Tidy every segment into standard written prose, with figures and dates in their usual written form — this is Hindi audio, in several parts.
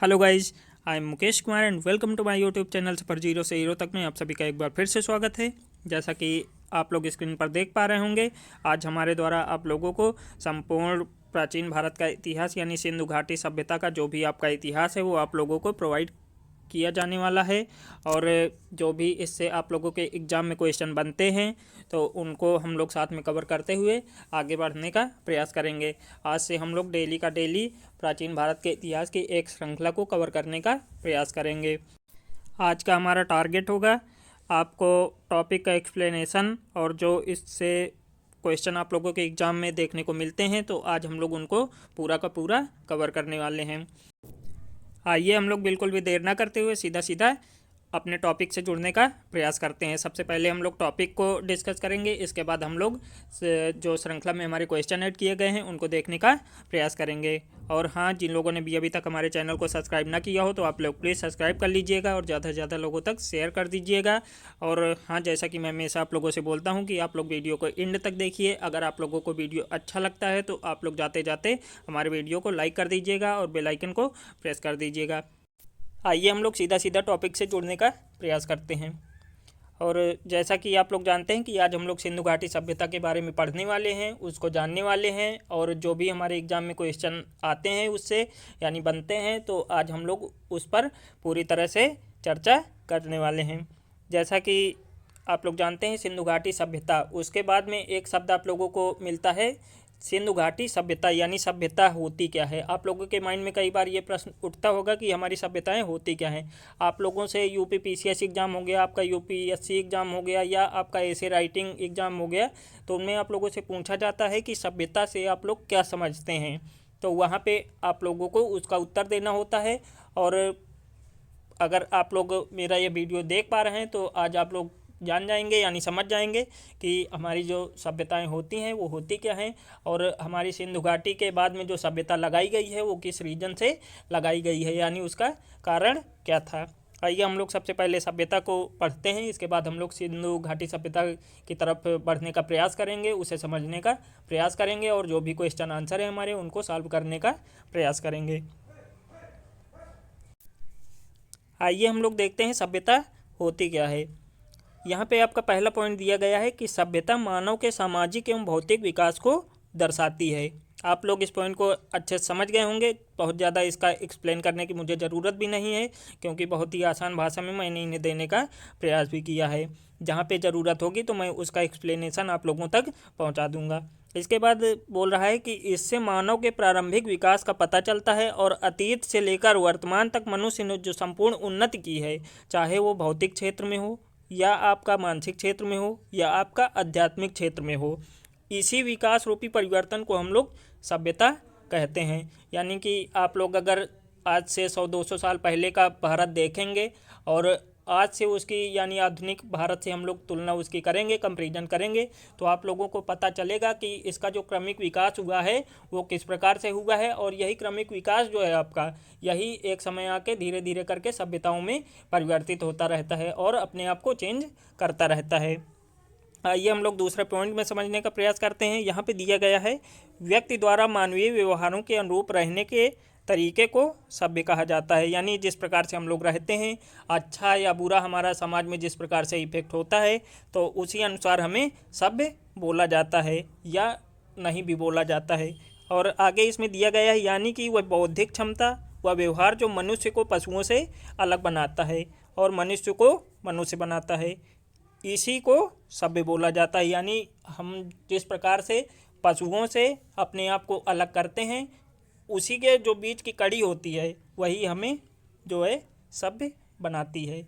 Hello guys, I am Mukesh Kumar and welcome to my YouTube channel सफर जीरो से हीरो तक में आप सभी का एक बार फिर से स्वागत है। जैसा कि आप लोग स्क्रीन पर देख पा रहे होंगे, आज हमारे द्वारा आप लोगों को संपूर्ण प्राचीन भारत का इतिहास यानी सिंधु घाटी सभ्यता का जो भी आपका इतिहास है वो आप लोगों को प्रोवाइड किया जाने वाला है। और जो भी इससे आप लोगों के एग्ज़ाम में क्वेश्चन बनते हैं तो उनको हम लोग साथ में कवर करते हुए आगे बढ़ने का प्रयास करेंगे। आज से हम लोग डेली का डेली प्राचीन भारत के इतिहास की एक श्रृंखला को कवर करने का प्रयास करेंगे। आज का हमारा टारगेट होगा आपको टॉपिक का एक्सप्लेनेशन, और जो इससे क्वेश्चन आप लोगों के एग्ज़ाम में देखने को मिलते हैं तो आज हम लोग उनको पूरा का पूरा कवर करने वाले हैं। आइए हम लोग बिल्कुल भी देर ना करते हुए सीधा सीधा अपने टॉपिक से जुड़ने का प्रयास करते हैं। सबसे पहले हम लोग टॉपिक को डिस्कस करेंगे, इसके बाद हम लोग जो श्रृंखला में हमारे क्वेश्चन ऐड किए गए हैं उनको देखने का प्रयास करेंगे। और हाँ, जिन लोगों ने भी अभी तक हमारे चैनल को सब्सक्राइब ना किया हो तो आप लोग प्लीज़ सब्सक्राइब कर लीजिएगा और ज़्यादा से ज़्यादा लोगों तक शेयर कर दीजिएगा। और हाँ, जैसा कि मैं हमेशा आप लोगों से बोलता हूँ कि आप लोग वीडियो को एंड तक देखिए। अगर आप लोगों को वीडियो अच्छा लगता है तो आप लोग जाते जाते हमारे वीडियो को लाइक कर दीजिएगा और बेल आइकन को प्रेस कर दीजिएगा। आइए हम लोग सीधा सीधा टॉपिक से जुड़ने का प्रयास करते हैं। और जैसा कि आप लोग जानते हैं कि आज हम लोग सिंधु घाटी सभ्यता के बारे में पढ़ने वाले हैं, उसको जानने वाले हैं, और जो भी हमारे एग्ज़ाम में क्वेश्चन आते हैं उससे यानी बनते हैं तो आज हम लोग उस पर पूरी तरह से चर्चा करने वाले हैं। जैसा कि आप लोग जानते हैं सिंधु घाटी सभ्यता, उसके बाद में एक शब्द आप लोगों को मिलता है सिंधु घाटी सभ्यता, यानी सभ्यता होती क्या है। आप लोगों के माइंड में कई बार ये प्रश्न उठता होगा कि हमारी सभ्यताएं होती क्या हैं। आप लोगों से यूपी पीसीएस एग्ज़ाम हो गया, आपका यूपीएससी एग्ज़ाम हो गया, या आपका ऐसे राइटिंग एग्ज़ाम हो गया, तो उनमें आप लोगों से पूछा जाता है कि सभ्यता से आप लोग क्या समझते हैं। तो वहाँ पे आप लोगों को उसका उत्तर देना होता है। और अगर आप लोग मेरा ये वीडियो देख पा रहे हैं तो आज आप लोग जान जाएंगे यानी समझ जाएंगे कि हमारी जो सभ्यताएं होती हैं वो होती क्या हैं, और हमारी सिंधु घाटी के बाद में जो सभ्यता लगाई गई है वो किस रीजन से लगाई गई है, यानी उसका कारण क्या था। आइए हम लोग सबसे पहले सभ्यता को पढ़ते हैं, इसके बाद हम लोग सिंधु घाटी सभ्यता की तरफ बढ़ने का प्रयास करेंगे, उसे समझने का प्रयास करेंगे, और जो भी क्वेश्चन आंसर है हमारे उनको सॉल्व करने का प्रयास करेंगे। आइए हम लोग देखते हैं सभ्यता होती क्या है। यहाँ पे आपका पहला पॉइंट दिया गया है कि सभ्यता मानव के सामाजिक एवं भौतिक विकास को दर्शाती है। आप लोग इस पॉइंट को अच्छे से समझ गए होंगे, बहुत ज़्यादा इसका एक्सप्लेन करने की मुझे ज़रूरत भी नहीं है, क्योंकि बहुत ही आसान भाषा में मैंने इन्हें देने का प्रयास भी किया है। जहाँ पे ज़रूरत होगी तो मैं उसका एक्सप्लेनेशन आप लोगों तक पहुँचा दूँगा। इसके बाद बोल रहा है कि इससे मानव के प्रारंभिक विकास का पता चलता है और अतीत से लेकर वर्तमान तक मनुष्य ने जो संपूर्ण उन्नति की है, चाहे वो भौतिक क्षेत्र में हो या आपका मानसिक क्षेत्र में हो या आपका आध्यात्मिक क्षेत्र में हो, इसी विकास रूपी परिवर्तन को हम लोग सभ्यता कहते हैं। यानी कि आप लोग अगर आज से 100-200 साल पहले का भारत देखेंगे और आज से उसकी यानी आधुनिक भारत से हम लोग तुलना उसकी करेंगे, कंपैरिजन करेंगे, तो आप लोगों को पता चलेगा कि इसका जो क्रमिक विकास हुआ है वो किस प्रकार से हुआ है। और यही क्रमिक विकास जो है आपका, यही एक समय आके धीरे धीरे करके सभ्यताओं में परिवर्तित होता रहता है और अपने आप को चेंज करता रहता है। आइए हम लोग दूसरे पॉइंट में समझने का प्रयास करते हैं। यहाँ पे दिया गया है व्यक्ति द्वारा मानवीय व्यवहारों के अनुरूप रहने के तरीके को सभ्य कहा जाता है। यानी जिस प्रकार से हम लोग रहते हैं, अच्छा या बुरा हमारा समाज में जिस प्रकार से इफेक्ट होता है, तो उसी अनुसार हमें सभ्य बोला जाता है या नहीं भी बोला जाता है। और आगे इसमें दिया गया है यानी कि वह बौद्धिक क्षमता व व्यवहार जो मनुष्य को पशुओं से अलग बनाता है और मनुष्य को मनुष्य बनाता है, इसी को सभ्य बोला जाता है। यानी हम जिस प्रकार से पशुओं से अपने आप को अलग करते हैं, उसी के जो बीच की कड़ी होती है वही हमें जो है सभ्य बनाती है।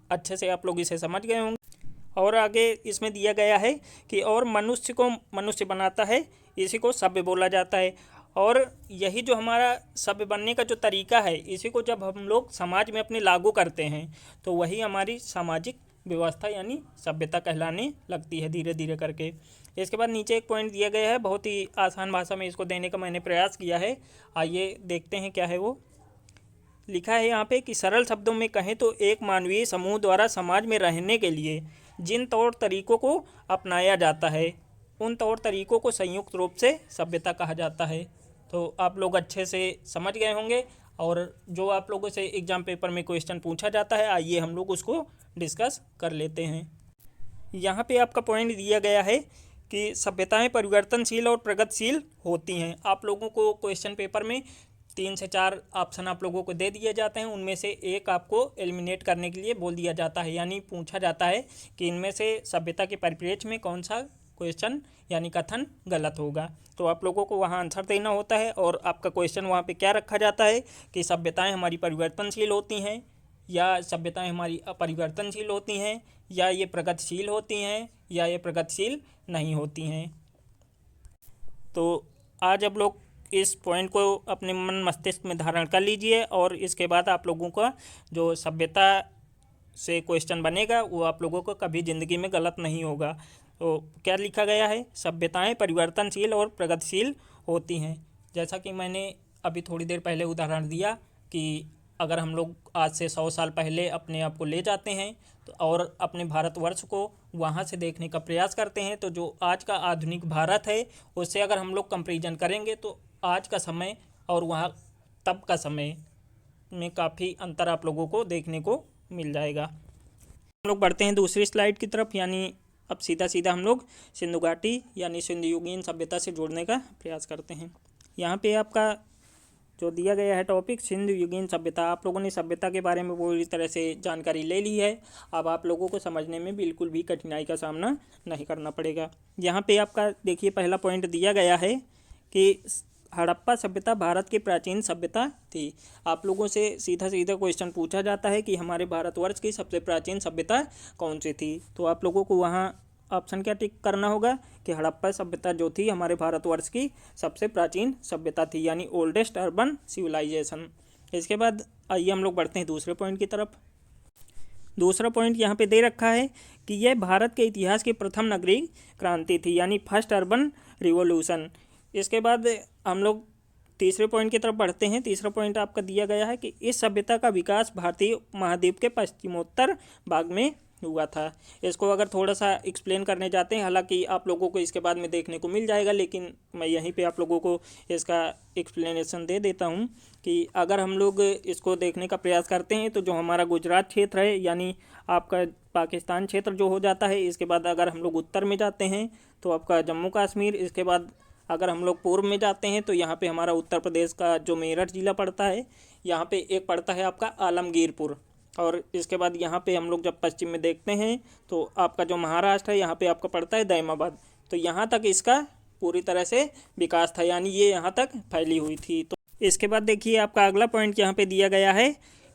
अच्छे से आप लोग इसे समझ गए होंगे। और आगे इसमें दिया गया है कि और मनुष्य को मनुष्य बनाता है, इसी को सभ्य बोला जाता है। और यही जो हमारा सभ्य बनने का जो तरीका है, इसी को जब हम लोग समाज में अपने लागू करते हैं तो वही हमारी सामाजिक व्यवस्था यानी सभ्यता कहलाने लगती है धीरे धीरे करके। इसके बाद नीचे एक पॉइंट दिया गया है, बहुत ही आसान भाषा में इसको देने का मैंने प्रयास किया है। आइए देखते हैं क्या है वो। लिखा है यहाँ पे कि सरल शब्दों में कहें तो एक मानवीय समूह द्वारा समाज में रहने के लिए जिन तौर तरीकों को अपनाया जाता है, उन तौर तरीकों को संयुक्त रूप से सभ्यता कहा जाता है। तो आप लोग अच्छे से समझ गए होंगे। और जो आप लोगों से एग्ज़ाम पेपर में क्वेश्चन पूछा जाता है, आइए हम लोग उसको डिस्कस कर लेते हैं। यहाँ पे आपका पॉइंट दिया गया है कि सभ्यताएं परिवर्तनशील और प्रगतिशील होती हैं। आप लोगों को क्वेश्चन पेपर में 3 से 4 ऑप्शन आप लोगों को दे दिए जाते हैं, उनमें से एक आपको एलिमिनेट करने के लिए बोल दिया जाता है, यानी पूछा जाता है कि इनमें से सभ्यता के परिप्रेक्ष्य में कौन सा क्वेश्चन यानी कथन गलत होगा। तो आप लोगों को वहाँ आंसर देना होता है और आपका क्वेश्चन वहाँ पे क्या रखा जाता है कि सभ्यताएं हमारी परिवर्तनशील होती हैं, या सभ्यताएं हमारी अपरिवर्तनशील होती हैं, या ये प्रगतिशील होती हैं, या ये प्रगतिशील नहीं होती हैं। तो आज आप लोग इस पॉइंट को अपने मन मस्तिष्क में धारण कर लीजिए और इसके बाद आप लोगों का जो सभ्यता से क्वेश्चन बनेगा वो आप लोगों को कभी ज़िंदगी में गलत नहीं होगा। तो क्या लिखा गया है, सभ्यताएं परिवर्तनशील और प्रगतिशील होती हैं। जैसा कि मैंने अभी थोड़ी देर पहले उदाहरण दिया कि अगर हम लोग आज से 100 साल पहले अपने आप को ले जाते हैं तो और अपने भारतवर्ष को वहाँ से देखने का प्रयास करते हैं, तो जो आज का आधुनिक भारत है उससे अगर हम लोग कंपैरिजन करेंगे तो आज का समय और वहाँ तब का समय में काफ़ी अंतर आप लोगों को देखने को मिल जाएगा। हम लोग बढ़ते हैं दूसरी स्लाइड की तरफ, यानी अब सीधा सीधा हम लोग सिंधु घाटी यानी सिंधु युगीन सभ्यता से जोड़ने का प्रयास करते हैं। यहाँ पे आपका जो दिया गया है टॉपिक सिंधु युगीन सभ्यता। आप लोगों ने सभ्यता के बारे में पूरी तरह से जानकारी ले ली है, अब आप लोगों को समझने में बिल्कुल भी कठिनाई का सामना नहीं करना पड़ेगा। यहाँ पे आपका देखिए पहला पॉइंट दिया गया है कि हड़प्पा सभ्यता भारत की प्राचीन सभ्यता थी। आप लोगों से सीधा सीधा क्वेश्चन पूछा जाता है कि हमारे भारतवर्ष की सबसे प्राचीन सभ्यता कौन सी थी, तो आप लोगों को वहाँ ऑप्शन क्या टिक करना होगा कि हड़प्पा सभ्यता जो थी हमारे भारतवर्ष की सबसे प्राचीन सभ्यता थी, यानी ओल्डेस्ट अर्बन सिविलाइजेशन। इसके बाद आइए हम लोग बढ़ते हैं दूसरे पॉइंट की तरफ। दूसरा पॉइंट यहाँ पे दे रखा है कि यह भारत के इतिहास की प्रथम नगरीय क्रांति थी, यानी फर्स्ट अर्बन रिवॉल्यूशन। इसके बाद हम लोग तीसरे पॉइंट की तरफ बढ़ते हैं। तीसरा पॉइंट आपका दिया गया है कि इस सभ्यता का विकास भारतीय महाद्वीप के पश्चिमोत्तर भाग में हुआ था। इसको अगर थोड़ा सा एक्सप्लेन करने जाते हैं, हालांकि आप लोगों को इसके बाद में देखने को मिल जाएगा, लेकिन मैं यहीं पे आप लोगों को इसका एक्सप्लेनेशन दे देता हूँ कि अगर हम लोग इसको देखने का प्रयास करते हैं तो जो हमारा गुजरात क्षेत्र है यानी आपका पाकिस्तान क्षेत्र जो हो जाता है, इसके बाद अगर हम लोग उत्तर में जाते हैं तो आपका जम्मू कश्मीर, इसके बाद अगर हम लोग पूर्व में जाते हैं तो यहाँ पे हमारा उत्तर प्रदेश का जो मेरठ ज़िला पड़ता है, यहाँ पे एक पड़ता है आपका आलमगीरपुर, और इसके बाद यहाँ पे हम लोग जब पश्चिम में देखते हैं तो आपका जो महाराष्ट्र है यहाँ पे आपका पड़ता है दैमाबाद। तो यहाँ तक इसका पूरी तरह से विकास था, यानी ये यहाँ तक फैली हुई थी। तो इसके बाद देखिए आपका अगला पॉइंट यहाँ पे दिया गया है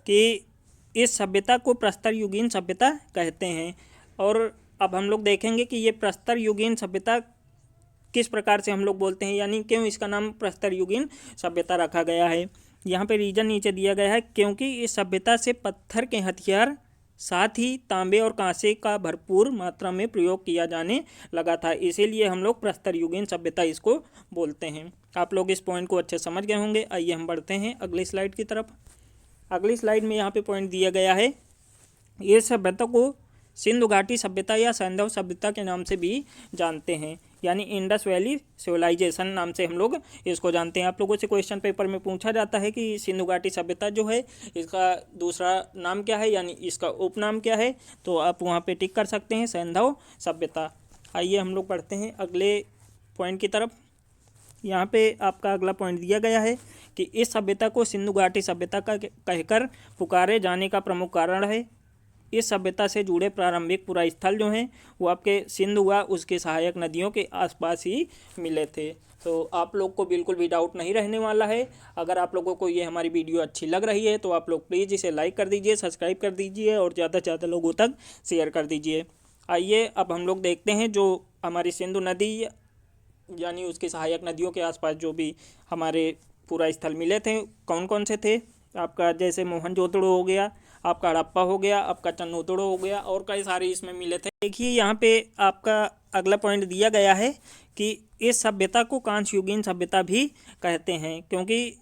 कि इस सभ्यता को प्रस्तर युगीन सभ्यता कहते हैं। और अब हम लोग देखेंगे कि ये प्रस्तर युगीन सभ्यता किस प्रकार से हम लोग बोलते हैं, यानी क्यों इसका नाम प्रस्तर युगीन सभ्यता रखा गया है। यहाँ पे रीजन नीचे दिया गया है, क्योंकि इस सभ्यता से पत्थर के हथियार साथ ही तांबे और कांसे का भरपूर मात्रा में प्रयोग किया जाने लगा था, इसीलिए हम लोग प्रस्तर युगीन सभ्यता इसको बोलते हैं। आप लोग इस पॉइंट को अच्छे समझ गए होंगे। आइए हम बढ़ते हैं अगली स्लाइड की तरफ। अगली स्लाइड में यहाँ पे पॉइंट दिया गया है, ये सभ्यता को सिंधु घाटी सभ्यता या सैंधव सभ्यता के नाम से भी जानते हैं, यानी इंडस वैली सिविलाइजेशन नाम से हम लोग इसको जानते हैं। आप लोगों से क्वेश्चन पेपर में पूछा जाता है कि सिंधु घाटी सभ्यता जो है इसका दूसरा नाम क्या है, यानी इसका उपनाम क्या है, तो आप वहाँ पे टिक कर सकते हैं सैंधव सभ्यता। आइए हम लोग पढ़ते हैं अगले पॉइंट की तरफ। यहाँ पे आपका अगला पॉइंट दिया गया है कि इस सभ्यता को सिंधु घाटी सभ्यता का कहकर पुकारे जाने का प्रमुख कारण है, इस सभ्यता से जुड़े प्रारंभिक पुरास्थल जो हैं वो आपके सिंधु व उसके सहायक नदियों के आसपास ही मिले थे। तो आप लोग को बिल्कुल भी डाउट नहीं रहने वाला है। अगर आप लोगों को ये हमारी वीडियो अच्छी लग रही है तो आप लोग प्लीज़ इसे लाइक कर दीजिए, सब्सक्राइब कर दीजिए और ज़्यादा से ज़्यादा लोगों तक शेयर कर दीजिए। आइए अब हम लोग देखते हैं जो हमारी सिंधु नदी यानी उसकी सहायक नदियों के आसपास जो भी हमारे पूरा स्थल मिले थे कौन कौन से थे। आपका जैसे मोहनजोदड़ो हो गया, आपका हड़प्पा हो गया, आपका चन्नोतड़ो हो गया, और कई सारे इसमें मिले थे। देखिए यहाँ पे आपका अगला पॉइंट दिया गया है कि इस सभ्यता को कांस्य युगीन सभ्यता भी कहते हैं, क्योंकि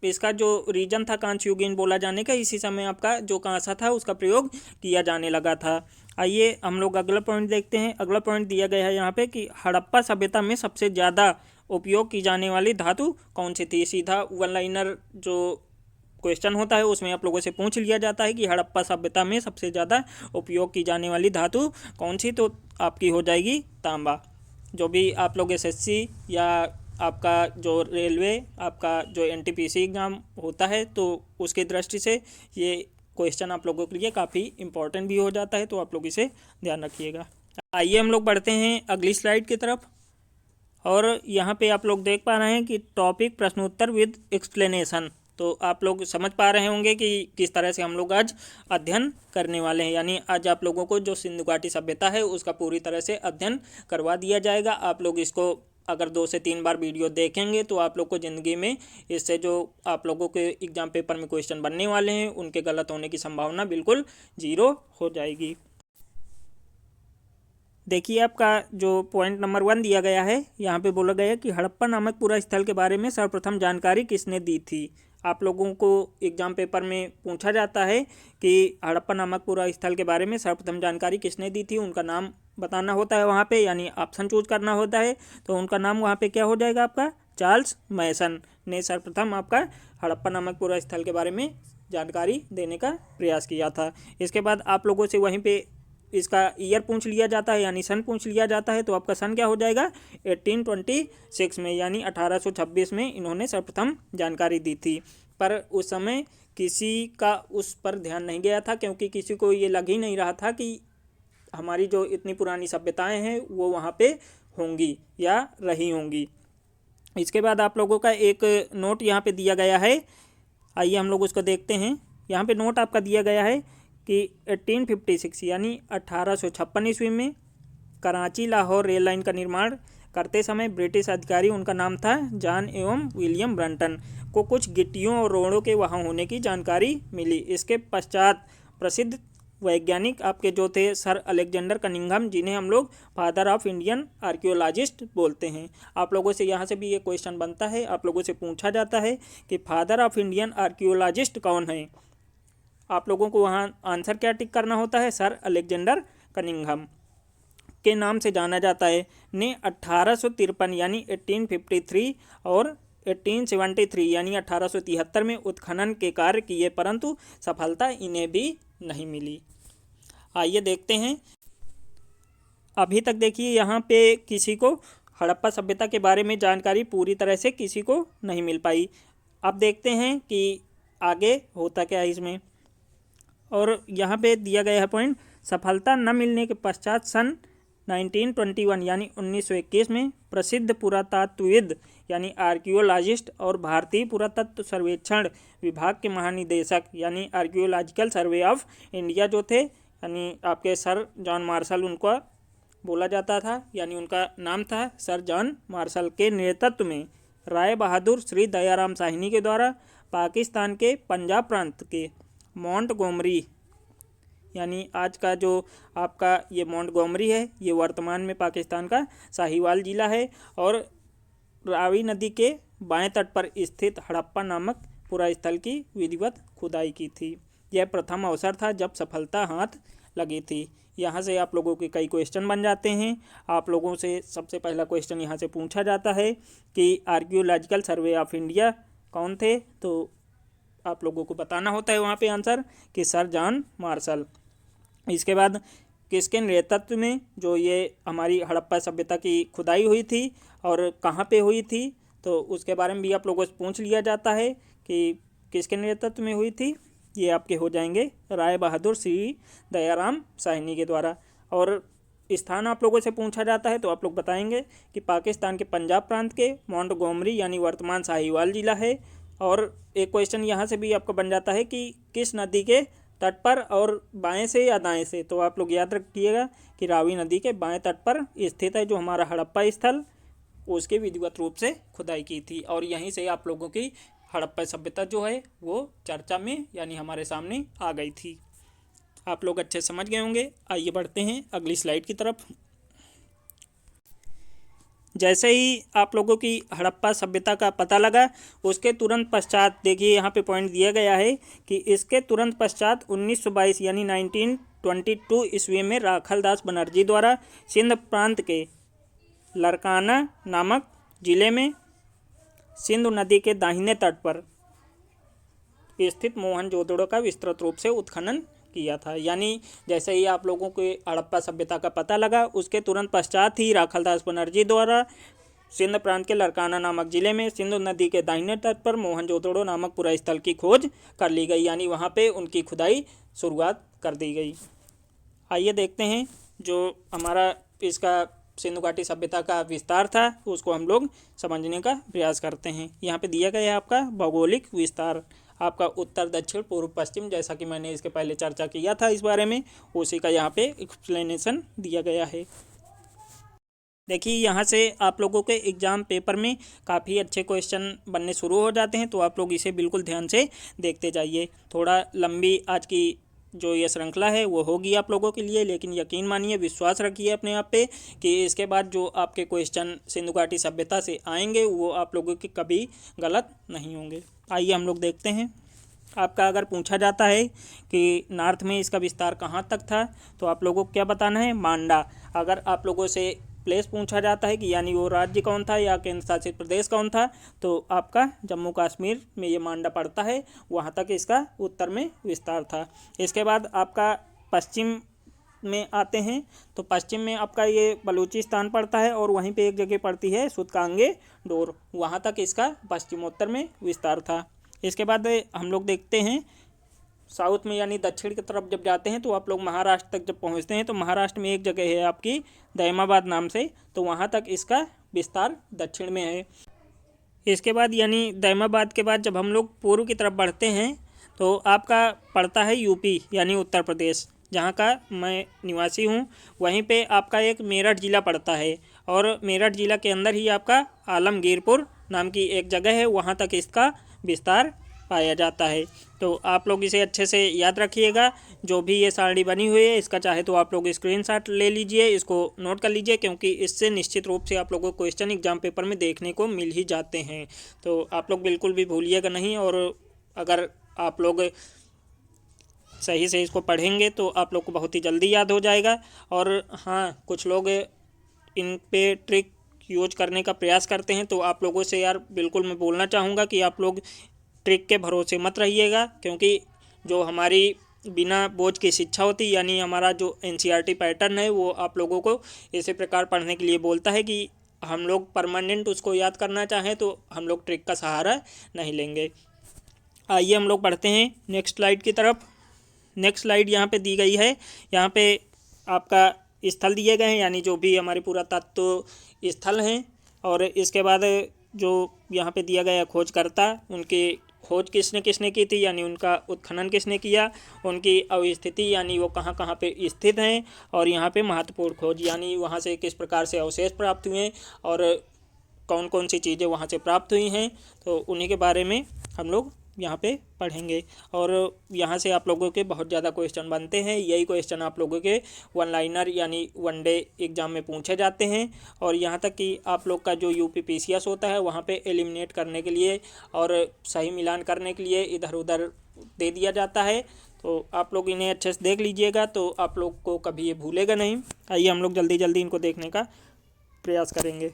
इसका जो रीजन था कांस्य युगीन बोला जाने का, इसी समय आपका जो कांसा था उसका प्रयोग किया जाने लगा था। आइए हम लोग अगला पॉइंट देखते हैं। अगला पॉइंट दिया गया है यहाँ पे कि हड़प्पा सभ्यता में सबसे ज़्यादा उपयोग की जाने वाली धातु कौन सी थी। सीधा वन लाइनर जो क्वेश्चन होता है उसमें आप लोगों से पूछ लिया जाता है कि हड़प्पा सभ्यता में सबसे ज़्यादा उपयोग की जाने वाली धातु कौन सी, तो आपकी हो जाएगी तांबा। जो भी आप लोग एसएससी या आपका जो रेलवे आपका जो एनटीपीसी एग्ज़ाम होता है तो उसकी दृष्टि से ये क्वेश्चन आप लोगों के लिए काफ़ी इम्पोर्टेंट भी हो जाता है, तो आप लोग इसे ध्यान रखिएगा। आइए हम लोग बढ़ते हैं अगली स्लाइड की तरफ। और यहाँ पे आप लोग देख पा रहे हैं कि टॉपिक प्रश्नोत्तर विद एक्सप्लेनेशन। तो आप लोग समझ पा रहे होंगे कि किस तरह से हम लोग आज अध्ययन करने वाले हैं। यानी आज आप लोगों को जो सिंधु घाटी सभ्यता है उसका पूरी तरह से अध्ययन करवा दिया जाएगा। आप लोग इसको अगर 2 से 3 बार वीडियो देखेंगे तो आप लोग को ज़िंदगी में इससे जो आप लोगों के एग्ज़ाम पेपर में क्वेश्चन बनने वाले हैं उनके गलत होने की संभावना बिल्कुल 0 हो जाएगी। देखिए आपका जो पॉइंट नंबर 1 दिया गया है, यहाँ पे बोला गया है कि हड़प्पा नामक पूरा स्थल के बारे में सर्वप्रथम जानकारी किसने दी थी। आप लोगों को एग्जाम पेपर में पूछा जाता है कि हड़प्पा नामक पूरा स्थल के बारे में सर्वप्रथम जानकारी किसने दी थी, उनका नाम बताना होता है वहाँ पे, यानी ऑप्शन चूज करना होता है। तो उनका नाम वहाँ पे क्या हो जाएगा, आपका चार्ल्स मैसन ने सर्वप्रथम आपका हड़प्पा नामक पूरा स्थल के बारे में जानकारी देने का प्रयास किया था। इसके बाद आप लोगों से वहीं पे इसका ईयर पूछ लिया जाता है, यानी सन पूछ लिया जाता है। तो आपका सन क्या हो जाएगा 1826 में, यानी 1826 में इन्होंने सर्वप्रथम जानकारी दी थी। पर उस समय किसी का उस पर ध्यान नहीं गया था, क्योंकि किसी को ये लग ही नहीं रहा था कि हमारी जो इतनी पुरानी सभ्यताएं हैं वो वहाँ पे होंगी या रही होंगी। इसके बाद आप लोगों का एक नोट यहाँ पे दिया गया है, आइए हम लोग उसको देखते हैं। यहाँ पे नोट आपका दिया गया है कि 1856 यानी 1856 ईस्वी में कराची लाहौर रेल लाइन का निर्माण करते समय ब्रिटिश अधिकारी, उनका नाम था जॉन एवं विलियम ब्रंटन, को कुछ गिट्टियों और रोड़ों के वहाँ होने की जानकारी मिली। इसके पश्चात प्रसिद्ध वैज्ञानिक आपके जो थे सर अलेक्जेंडर कनिंघम, जिन्हें हम लोग फादर ऑफ इंडियन आर्कियोलॉजिस्ट बोलते हैं। आप लोगों से यहाँ से भी ये क्वेश्चन बनता है, आप लोगों से पूछा जाता है कि फादर ऑफ इंडियन आर्कियोलॉजिस्ट कौन है। आप लोगों को वहाँ आंसर क्या टिक करना होता है, सर अलेक्जेंडर कनिंघम के नाम से जाना जाता है, ने 1853 यानी 1853 और 1873 यानी 1873 में उत्खनन के कार्य किए, परंतु सफलता इन्हें भी नहीं मिली। आइए देखते हैं। अभी तक देखिए यहाँ पे किसी को हड़प्पा सभ्यता के बारे में जानकारी पूरी तरह से किसी को नहीं मिल पाई। अब देखते हैं कि आगे होता क्या है इसमें। और यहाँ पे दिया गया है पॉइंट, सफलता न मिलने के पश्चात सन 1921 यानी 1921 में प्रसिद्ध पुरातत्वविद यानी आर्कियोलॉजिस्ट और भारतीय पुरातत्व सर्वेक्षण विभाग के महानिदेशक यानी आर्कियोलॉजिकल सर्वे ऑफ इंडिया जो थे, यानी आपके सर जॉन मार्शल उनको बोला जाता था, यानी उनका नाम था सर जॉन मार्शल, के नेतृत्व में राय बहादुर श्री दयाराम साहनी के द्वारा पाकिस्तान के पंजाब प्रांत के मोंटगोमरी, यानी आज का जो आपका ये मोंटगोमरी है, ये वर्तमान में पाकिस्तान का साहिवाल जिला है, और रावी नदी के बाएं तट पर स्थित हड़प्पा नामक पूरा स्थल की विधिवत खुदाई की थी। यह प्रथम अवसर था जब सफलता हाथ लगी थी। यहाँ से आप लोगों के कई क्वेश्चन बन जाते हैं। आप लोगों से सबसे पहला क्वेश्चन यहाँ से पूछा जाता है कि आर्कियोलॉजिकल सर्वे ऑफ इंडिया कौन थे, तो आप लोगों को बताना होता है वहाँ पे आंसर कि सर जॉन मार्शल। इसके बाद किसके नेतृत्व में जो ये हमारी हड़प्पा सभ्यता की खुदाई हुई थी और कहाँ पे हुई थी, तो उसके बारे में भी आप लोगों से पूछ लिया जाता है कि किसके नेतृत्व में हुई थी। ये आपके हो जाएंगे राय बहादुर श्री दयाराम साहनी के द्वारा। और स्थान आप लोगों से पूछा जाता है तो आप लोग बताएंगे कि पाकिस्तान के पंजाब प्रांत के मोंटगोमरी यानी वर्तमान साहिवाल जिला है। और एक क्वेश्चन यहाँ से भी आपका बन जाता है कि किस नदी के तट पर और बाएं से या दाएं से, तो आप लोग याद रखिएगा कि रावी नदी के बाएं तट पर स्थित है जो हमारा हड़प्पा स्थल, उसके विधिवत रूप से खुदाई की थी। और यहीं से आप लोगों की हड़प्पा सभ्यता जो है वो चर्चा में यानी हमारे सामने आ गई थी। आप लोग अच्छे समझ गए होंगे। आइए बढ़ते हैं अगली स्लाइड की तरफ। जैसे ही आप लोगों की हड़प्पा सभ्यता का पता लगा, उसके तुरंत पश्चात देखिए यहाँ पे पॉइंट दिया गया है कि इसके तुरंत पश्चात 1922 यानी 1922 ईस्वी में राखलदास बनर्जी द्वारा सिंध प्रांत के लरकाना नामक जिले में सिंधु नदी के दाहिने तट पर स्थित मोहनजोदड़ो का विस्तृत रूप से उत्खनन किया था। यानी जैसे ही आप लोगों को हड़प्पा सभ्यता का पता लगा, उसके तुरंत पश्चात ही राखलदास बनर्जी द्वारा सिंध प्रांत के लरकाना नामक जिले में सिंधु नदी के दाहिने तट पर मोहनजोदड़ो नामक पुरा स्थल की खोज कर ली गई। यानी वहाँ पे उनकी खुदाई शुरुआत कर दी गई। आइए देखते हैं जो हमारा इसका सिंधु घाटी सभ्यता का विस्तार था, उसको हम लोग समझने का प्रयास करते हैं। यहाँ पे दिया गया है आपका भौगोलिक विस्तार, आपका उत्तर दक्षिण पूर्व पश्चिम, जैसा कि मैंने इसके पहले चर्चा किया था इस बारे में, उसी का यहाँ पे एक्सप्लेनेशन दिया गया है। देखिए यहाँ से आप लोगों के एग्ज़ाम पेपर में काफ़ी अच्छे क्वेश्चन बनने शुरू हो जाते हैं, तो आप लोग इसे बिल्कुल ध्यान से देखते जाइए। थोड़ा लंबी आज की जो ये श्रृंखला है वो होगी आप लोगों के लिए, लेकिन यकीन मानिए, विश्वास रखिए अपने आप पे कि इसके बाद जो आपके क्वेश्चन सिंधु घाटी सभ्यता से आएंगे वो आप लोगों के कभी गलत नहीं होंगे। आइए हम लोग देखते हैं। आपका अगर पूछा जाता है कि नॉर्थ में इसका विस्तार कहाँ तक था, तो आप लोगों को क्या बताना है? मांडा। अगर आप लोगों से प्लेस पूछा जाता है कि यानी वो राज्य कौन था या केंद्र शासित प्रदेश कौन था, तो आपका जम्मू कश्मीर में ये मांडा पड़ता है, वहाँ तक इसका उत्तर में विस्तार था। इसके बाद आपका पश्चिम में आते हैं, तो पश्चिम में आपका ये बलूचिस्तान पड़ता है और वहीं पे एक जगह पड़ती है सुतकांगे डोर, वहाँ तक इसका पश्चिमोत्तर में विस्तार था। इसके बाद हम लोग देखते हैं साउथ में, यानी दक्षिण की तरफ जब जाते हैं तो आप लोग महाराष्ट्र तक जब पहुंचते हैं, तो महाराष्ट्र में एक जगह है आपकी दहमाबाद नाम से, तो वहां तक इसका विस्तार दक्षिण में है। इसके बाद यानी दहमाबाद के बाद जब हम लोग पूर्व की तरफ बढ़ते हैं तो आपका पड़ता है यूपी यानी उत्तर प्रदेश, जहाँ का मैं निवासी हूँ। वहीं पे आपका एक मेरठ ज़िला पड़ता है और मेरठ ज़िला के अंदर ही आपका आलमगीरपुर नाम की एक जगह है, वहाँ तक इसका विस्तार पाया जाता है। तो आप लोग इसे अच्छे से याद रखिएगा। जो भी ये सारणी बनी हुई है, इसका चाहे तो आप लोग स्क्रीनशॉट ले लीजिए, इसको नोट कर लीजिए, क्योंकि इससे निश्चित रूप से आप लोगों को क्वेश्चन एग्जाम पेपर में देखने को मिल ही जाते हैं। तो आप लोग बिल्कुल भी भूलिएगा नहीं, और अगर आप लोग सही से इसको पढ़ेंगे तो आप लोग को बहुत ही जल्दी याद हो जाएगा। और हाँ, कुछ लोग इन पे ट्रिक यूज करने का प्रयास करते हैं, तो आप लोगों से यार बिल्कुल मैं बोलना चाहूँगा कि आप लोग ट्रिक के भरोसे मत रहिएगा, क्योंकि जो हमारी बिना बोझ की शिक्षा होती, यानी हमारा जो एनसीईआरटी पैटर्न है, वो आप लोगों को इसी प्रकार पढ़ने के लिए बोलता है कि हम लोग परमानेंट उसको याद करना चाहें तो हम लोग ट्रिक का सहारा नहीं लेंगे। आइए हम लोग बढ़ते हैं नेक्स्ट स्लाइड की तरफ। नेक्स्ट स्लाइड यहाँ पे दी गई है। यहाँ पे आपका स्थल दिए गए हैं, यानी जो भी हमारे पुरातत्व स्थल हैं, और इसके बाद जो यहाँ पे दिया गया खोजकर्ता, उनकी खोज किसने किसने की थी, यानी उनका उत्खनन किसने किया, उनकी अवस्थिति यानी वो कहाँ कहाँ पे स्थित हैं, और यहाँ पे महत्वपूर्ण खोज यानी वहाँ से किस प्रकार से अवशेष प्राप्त हुए और कौन कौन सी चीज़ें वहाँ से प्राप्त हुई हैं, तो उन्हीं के बारे में हम लोग यहाँ पे पढ़ेंगे। और यहाँ से आप लोगों के बहुत ज़्यादा क्वेश्चन बनते हैं। यही क्वेश्चन आप लोगों के वन लाइनर यानी वनडे एग्ज़ाम में पूछे जाते हैं, और यहाँ तक कि आप लोग का जो यूपीपीसीएस होता है, वहाँ पे एलिमिनेट करने के लिए और सही मिलान करने के लिए इधर उधर दे दिया जाता है। तो आप लोग इन्हें अच्छे से देख लीजिएगा, तो आप लोग को कभी ये भूलेगा नहीं। आइए हम लोग जल्दी जल्दी इनको देखने का प्रयास करेंगे।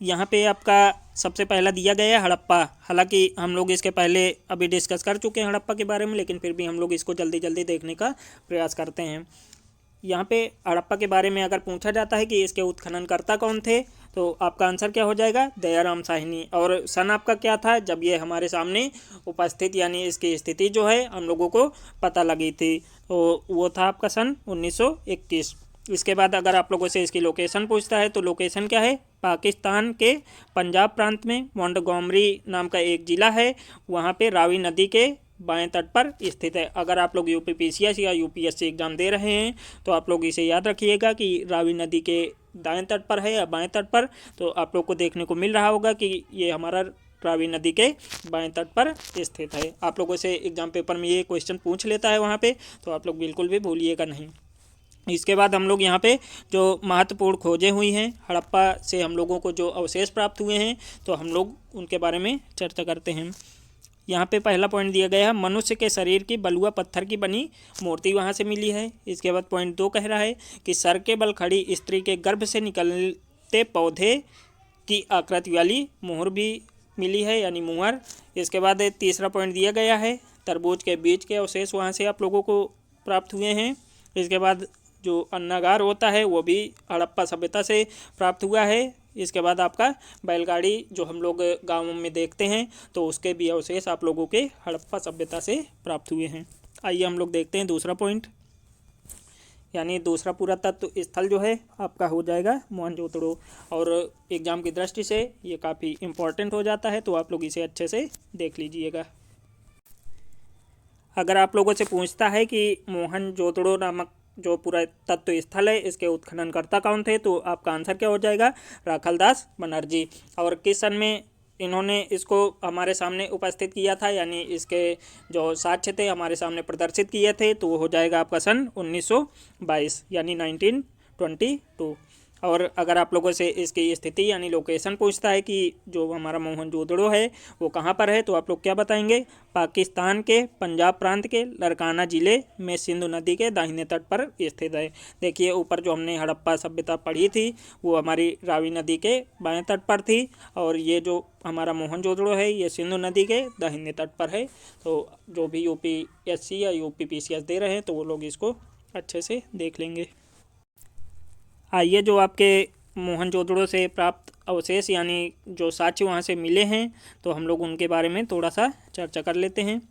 यहाँ पे आपका सबसे पहला दिया गया है हड़प्पा। हालांकि हम लोग इसके पहले अभी डिस्कस कर चुके हैं हड़प्पा के बारे में, लेकिन फिर भी हम लोग इसको जल्दी जल्दी देखने का प्रयास करते हैं। यहाँ पे हड़प्पा के बारे में अगर पूछा जाता है कि इसके उत्खननकर्ता कौन थे, तो आपका आंसर क्या हो जाएगा? दयाराम साहनी। और सन आपका क्या था जब ये हमारे सामने उपस्थित, यानी इसकी स्थिति जो है हम लोगों को पता लगी थी, तो वो था आपका सन 1921। इसके बाद अगर आप लोगों से इसकी लोकेशन पूछता है, तो लोकेशन क्या है? पाकिस्तान के पंजाब प्रांत में मोंटगोमरी नाम का एक ज़िला है, वहाँ पे रावी नदी के बाएं तट पर स्थित है। अगर आप लोग यूपीपीसीएस या यूपीएससी एग्ज़ाम दे रहे हैं, तो आप लोग इसे याद रखिएगा कि रावी नदी के दाएं तट पर है या बाएं तट पर, तो आप लोग को देखने को मिल रहा होगा कि ये हमारा रावी नदी के बाएं तट पर स्थित है। आप लोगों से एग्ज़ाम पेपर में ये क्वेश्चन पूछ लेता है वहाँ पे, तो आप लोग बिल्कुल भी भूलिएगा नहीं। इसके बाद हम लोग यहाँ पे जो महत्वपूर्ण खोजें हुई हैं हड़प्पा से, हम लोगों को जो अवशेष प्राप्त हुए हैं, तो हम लोग उनके बारे में चर्चा करते हैं। यहाँ पे पहला पॉइंट दिया गया है, मनुष्य के शरीर की बलुआ पत्थर की बनी मूर्ति वहाँ से मिली है। इसके बाद पॉइंट 2 कह रहा है कि सर के बल खड़ी स्त्री के गर्भ से निकलते पौधे की आकृति वाली मोहर भी मिली है यानी मुहर। इसके बाद तीसरा पॉइंट दिया गया है तरबूज के बीज के अवशेष वहाँ से आप लोगों को प्राप्त हुए हैं। इसके बाद जो अन्नागार होता है वो भी हड़प्पा सभ्यता से प्राप्त हुआ है। इसके बाद आपका बैलगाड़ी जो हम लोग गाँवों में देखते हैं तो उसके भी अवशेष आप लोगों के हड़प्पा सभ्यता से प्राप्त हुए हैं। आइए हम लोग देखते हैं दूसरा पॉइंट, यानी दूसरा पुरातत्व स्थल जो है आपका हो जाएगा मोहनजोदड़ो। और एग्ज़ाम की दृष्टि से ये काफ़ी इम्पोर्टेंट हो जाता है, तो आप लोग इसे अच्छे से देख लीजिएगा। अगर आप लोगों से पूछता है कि मोहनजोदड़ो नामक जो पुरातत्व स्थल है इसके उत्खननकर्ता कौन थे, तो आपका आंसर क्या हो जाएगा, राखलदास बनर्जी। और किस सन में इन्होंने इसको हमारे सामने उपस्थित किया था, यानी इसके जो साक्ष्य थे हमारे सामने प्रदर्शित किए थे, तो वो हो जाएगा आपका सन 1922 यानी 1922। और अगर आप लोगों से इसकी स्थिति यानी लोकेशन पूछता है कि जो हमारा मोहनजोदड़ो है वो कहाँ पर है, तो आप लोग क्या बताएंगे, पाकिस्तान के पंजाब प्रांत के लड़काना ज़िले में सिंधु नदी के दाहिने तट पर स्थित है। देखिए ऊपर जो हमने हड़प्पा सभ्यता पढ़ी थी वो हमारी रावी नदी के बाएं तट पर थी, और ये जो हमारा मोहनजोदड़ो है ये सिंधु नदी के दाहिने तट पर है। तो जो भी यूपीएससी या यूपीपीसीएस दे रहे हैं तो वो लोग इसको अच्छे से देख लेंगे। आइए जो आपके मोहनजोदड़ो से प्राप्त अवशेष यानी जो साक्ष्य वहाँ से मिले हैं तो हम लोग उनके बारे में थोड़ा सा चर्चा कर लेते हैं।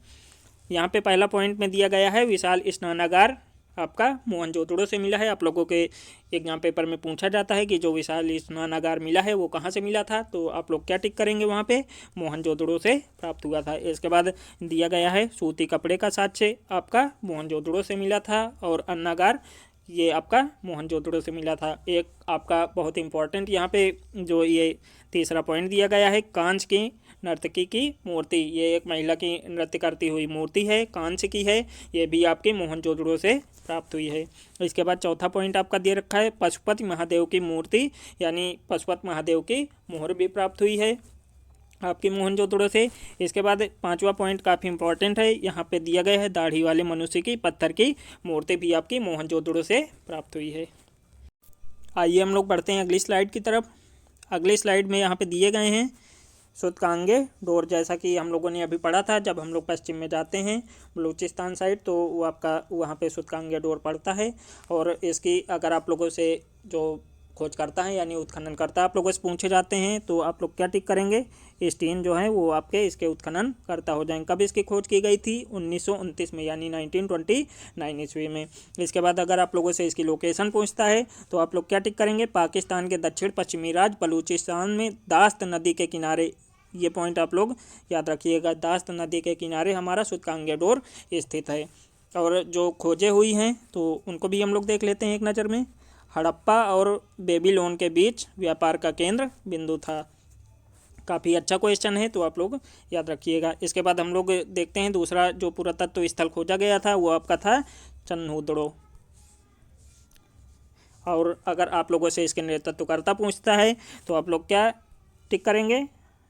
यहाँ पे पहला पॉइंट में दिया गया है विशाल स्नानागार आपका मोहनजोदड़ो से मिला है। आप लोगों के एग्जाम पेपर में पूछा जाता है कि जो विशाल स्नानागार मिला है वो कहाँ से मिला था, तो आप लोग क्या टिक करेंगे, वहाँ पे मोहनजोदड़ो से प्राप्त हुआ था। इसके बाद दिया गया है सूती कपड़े का साक्ष्य आपका मोहनजोदड़ो से मिला था, और अन्नागार ये आपका मोहनजोदड़ो से मिला था। एक आपका बहुत इंपॉर्टेंट यहाँ पे जो ये तीसरा पॉइंट दिया गया है कांच की नर्तकी की मूर्ति, ये एक महिला की नृत्य करती हुई मूर्ति है, कांच की है, ये भी आपके मोहनजोदड़ो से प्राप्त हुई है। इसके बाद चौथा पॉइंट आपका दे रखा है पशुपति महादेव की मूर्ति, यानी पशुपति महादेव की मोहर भी प्राप्त हुई है आपके मोहनजोदड़ो से। इसके बाद पांचवा पॉइंट काफ़ी इंपॉर्टेंट है, यहाँ पे दिया गया है दाढ़ी वाले मनुष्य की पत्थर की मूर्ति भी आपकी मोहनजोदड़ो से प्राप्त हुई है। आइए हम लोग बढ़ते हैं अगली स्लाइड की तरफ। अगली स्लाइड में यहाँ पे दिए गए हैं सूतकांगे डोर, जैसा कि हम लोगों ने अभी पढ़ा था जब हम लोग पश्चिम में जाते हैं बलूचिस्तान साइड, तो वो आपका वहाँ पे सूतकांगे डोर पड़ता है। और इसकी अगर आप लोगों से जो खोज करता है यानी उत्खनन करता है आप लोगों से पूछे जाते हैं तो आप लोग क्या टिक करेंगे, स्टीन जो है वो आपके इसके उत्खनन करता हो जाएंगे। कब इसकी खोज की गई थी, 1929 में यानी 1929 ईस्वी में। इसके बाद अगर आप लोगों से इसकी लोकेशन पूछता है तो आप लोग क्या टिक करेंगे, पाकिस्तान के दक्षिण पश्चिमी राज्य बलूचिस्तान में दास्त नदी के किनारे, ये पॉइंट आप लोग याद रखिएगा, दास्त नदी के किनारे हमारा सूतकांगे डोर स्थित है। और जो खोजें हुई हैं तो उनको भी हम लोग देख लेते हैं एक नज़र में। हड़प्पा और बेबीलोन के बीच व्यापार का केंद्र बिंदु था, काफ़ी अच्छा क्वेश्चन है तो आप लोग याद रखिएगा। इसके बाद हम लोग देखते हैं दूसरा जो पुरातत्व स्थल खोजा गया था वो आपका था चन्हुदड़ो। और अगर आप लोगों से इसके नेतृत्वकर्ता पूछता है तो आप लोग क्या टिक करेंगे,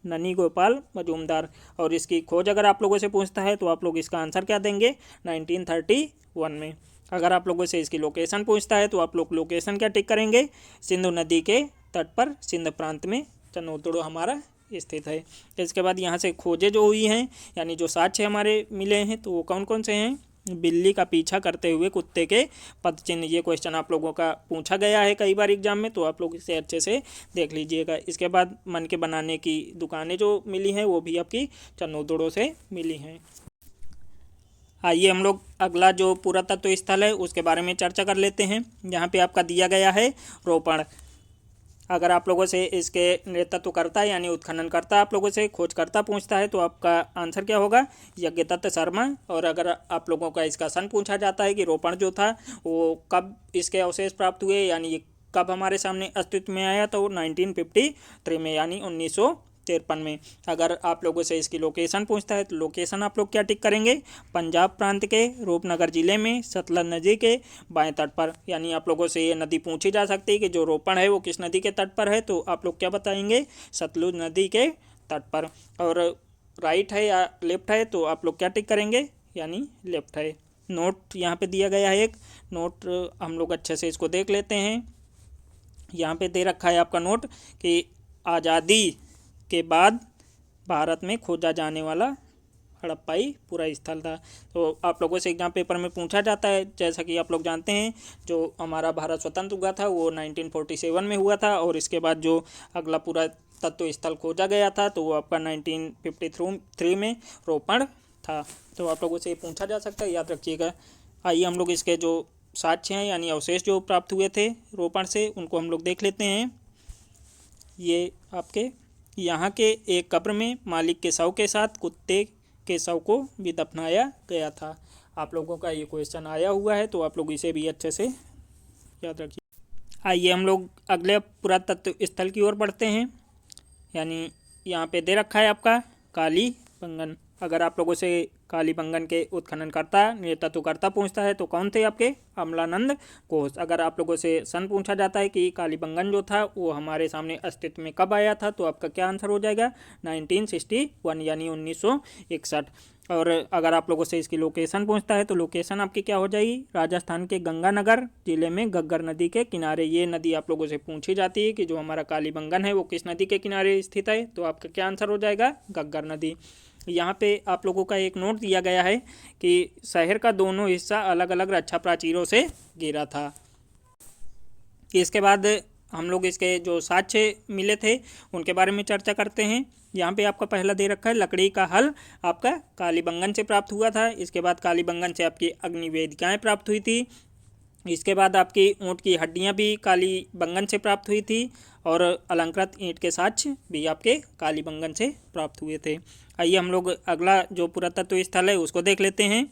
ननी गोपाल मजूमदार। और इसकी खोज अगर आप लोगों से पूछता है तो आप लोग इसका आंसर क्या देंगे, 1931 में। अगर आप लोगों से इसकी लोकेशन पूछता है तो आप लोग लोकेशन क्या टिक करेंगे, सिंधु नदी के तट पर सिंध प्रांत में चन्हुदड़ो हमारा स्थित है। इसके बाद यहाँ से खोजें जो हुई हैं यानी जो साक्ष्य हमारे मिले हैं तो वो कौन कौन से हैं, बिल्ली का पीछा करते हुए कुत्ते के पदचिन्ह, ये क्वेश्चन आप लोगों का पूछा गया है कई बार एग्जाम में, तो आप लोग इसे अच्छे से देख लीजिएगा। इसके बाद मन के बनाने की दुकानें जो मिली हैं वो भी आपकी चन्हुदड़ो से मिली हैं। आइए हम लोग अगला जो पुरातत्व स्थल है उसके बारे में चर्चा कर लेते हैं। यहाँ पे आपका दिया गया है रोपण। अगर आप लोगों से इसके नेतृत्वकर्ता यानी उत्खननकर्ता आप लोगों से खोजकर्ता पूछता है तो आपका आंसर क्या होगा, यज्ञदत्त शर्मा। और अगर आप लोगों का इसका सन पूछा जाता है कि रोपण जो था वो कब इसके अवशेष प्राप्त हुए यानी ये कब हमारे सामने अस्तित्व में आया, तो 1953 में यानी 1953 में। अगर आप लोगों से इसकी लोकेशन पूछता है तो लोकेशन आप लोग क्या टिक करेंगे, पंजाब प्रांत के रूपनगर ज़िले में सतलज नदी के बाएं तट पर। यानी आप लोगों से ये नदी पूछी जा सकती है कि जो रोपण है वो किस नदी के तट पर है, तो आप लोग क्या बताएंगे, सतलुज नदी के तट पर। और राइट है या लेफ्ट है तो आप लोग क्या टिक करेंगे, यानी लेफ्ट है। नोट यहाँ पे दिया गया है एक नोट, हम लोग अच्छे से इसको देख लेते हैं। यहाँ पे दे रखा है आपका नोट कि आज़ादी के बाद भारत में खोजा जाने वाला हड़प्पाई पूरा स्थल था। तो आप लोगों से एग्जाम पेपर में पूछा जाता है, जैसा कि आप लोग जानते हैं जो हमारा भारत स्वतंत्र हुआ था वो 1947 में हुआ था, और इसके बाद जो अगला पूरा तत्व स्थल खोजा गया था तो वो आपका 1953 में रोपण था। तो आप लोगों से ये पूछा जा सकता है, याद रखिएगा। आइए हम लोग इसके जो साक्ष्य हैं यानी अवशेष जो प्राप्त हुए थे रोपण से, उनको हम लोग देख लेते हैं। ये आपके यहाँ के एक कब्र में मालिक के शव के साथ कुत्ते के शव को भी दफनाया गया था। आप लोगों का ये क्वेश्चन आया हुआ है, तो आप लोग इसे भी अच्छे से याद रखिए। आइए हम लोग अगले पुरातत्व स्थल की ओर बढ़ते हैं। यानी यहाँ पे दे रखा है आपका कालीबंगन। अगर आप लोगों से कालीबंगन के उत्खननकर्ता नेतृत्वकर्ता पूछता है तो कौन थे आपके? अमलानंद घोष। अगर आप लोगों से सन पूछा जाता है कि कालीबंगन जो था वो हमारे सामने अस्तित्व में कब आया था, तो आपका क्या आंसर हो जाएगा? 1961 यानी 1961। और अगर आप लोगों से इसकी लोकेशन पूछता है तो लोकेशन आपकी क्या हो जाएगी? राजस्थान के गंगानगर जिले में घग्गर नदी के किनारे। ये नदी आप लोगों से पूछी जाती है कि जो हमारा कालीबंगन है वो किस नदी के किनारे स्थित है, तो आपका क्या आंसर हो जाएगा? घग्गर नदी। यहाँ पे आप लोगों का एक नोट दिया गया है कि शहर का दोनों हिस्सा अलग अलग रक्षा प्राचीरों से घिरा था। इसके बाद हम लोग इसके जो साक्ष्य मिले थे उनके बारे में चर्चा करते हैं। यहाँ पे आपका पहला दे रखा है लकड़ी का हल आपका कालीबंगन से प्राप्त हुआ था। इसके बाद कालीबंगन से आपकी अग्निवेदिकाएँ प्राप्त हुई थी। इसके बाद आपकी ऊँट की हड्डियाँ भी कालीबंगन से प्राप्त हुई थी, और अलंकृत ईंट के साक्ष्य भी आपके कालीबंगन से प्राप्त हुए थे। आइए हम लोग अगला जो पुरातत्व स्थल है उसको देख लेते हैं।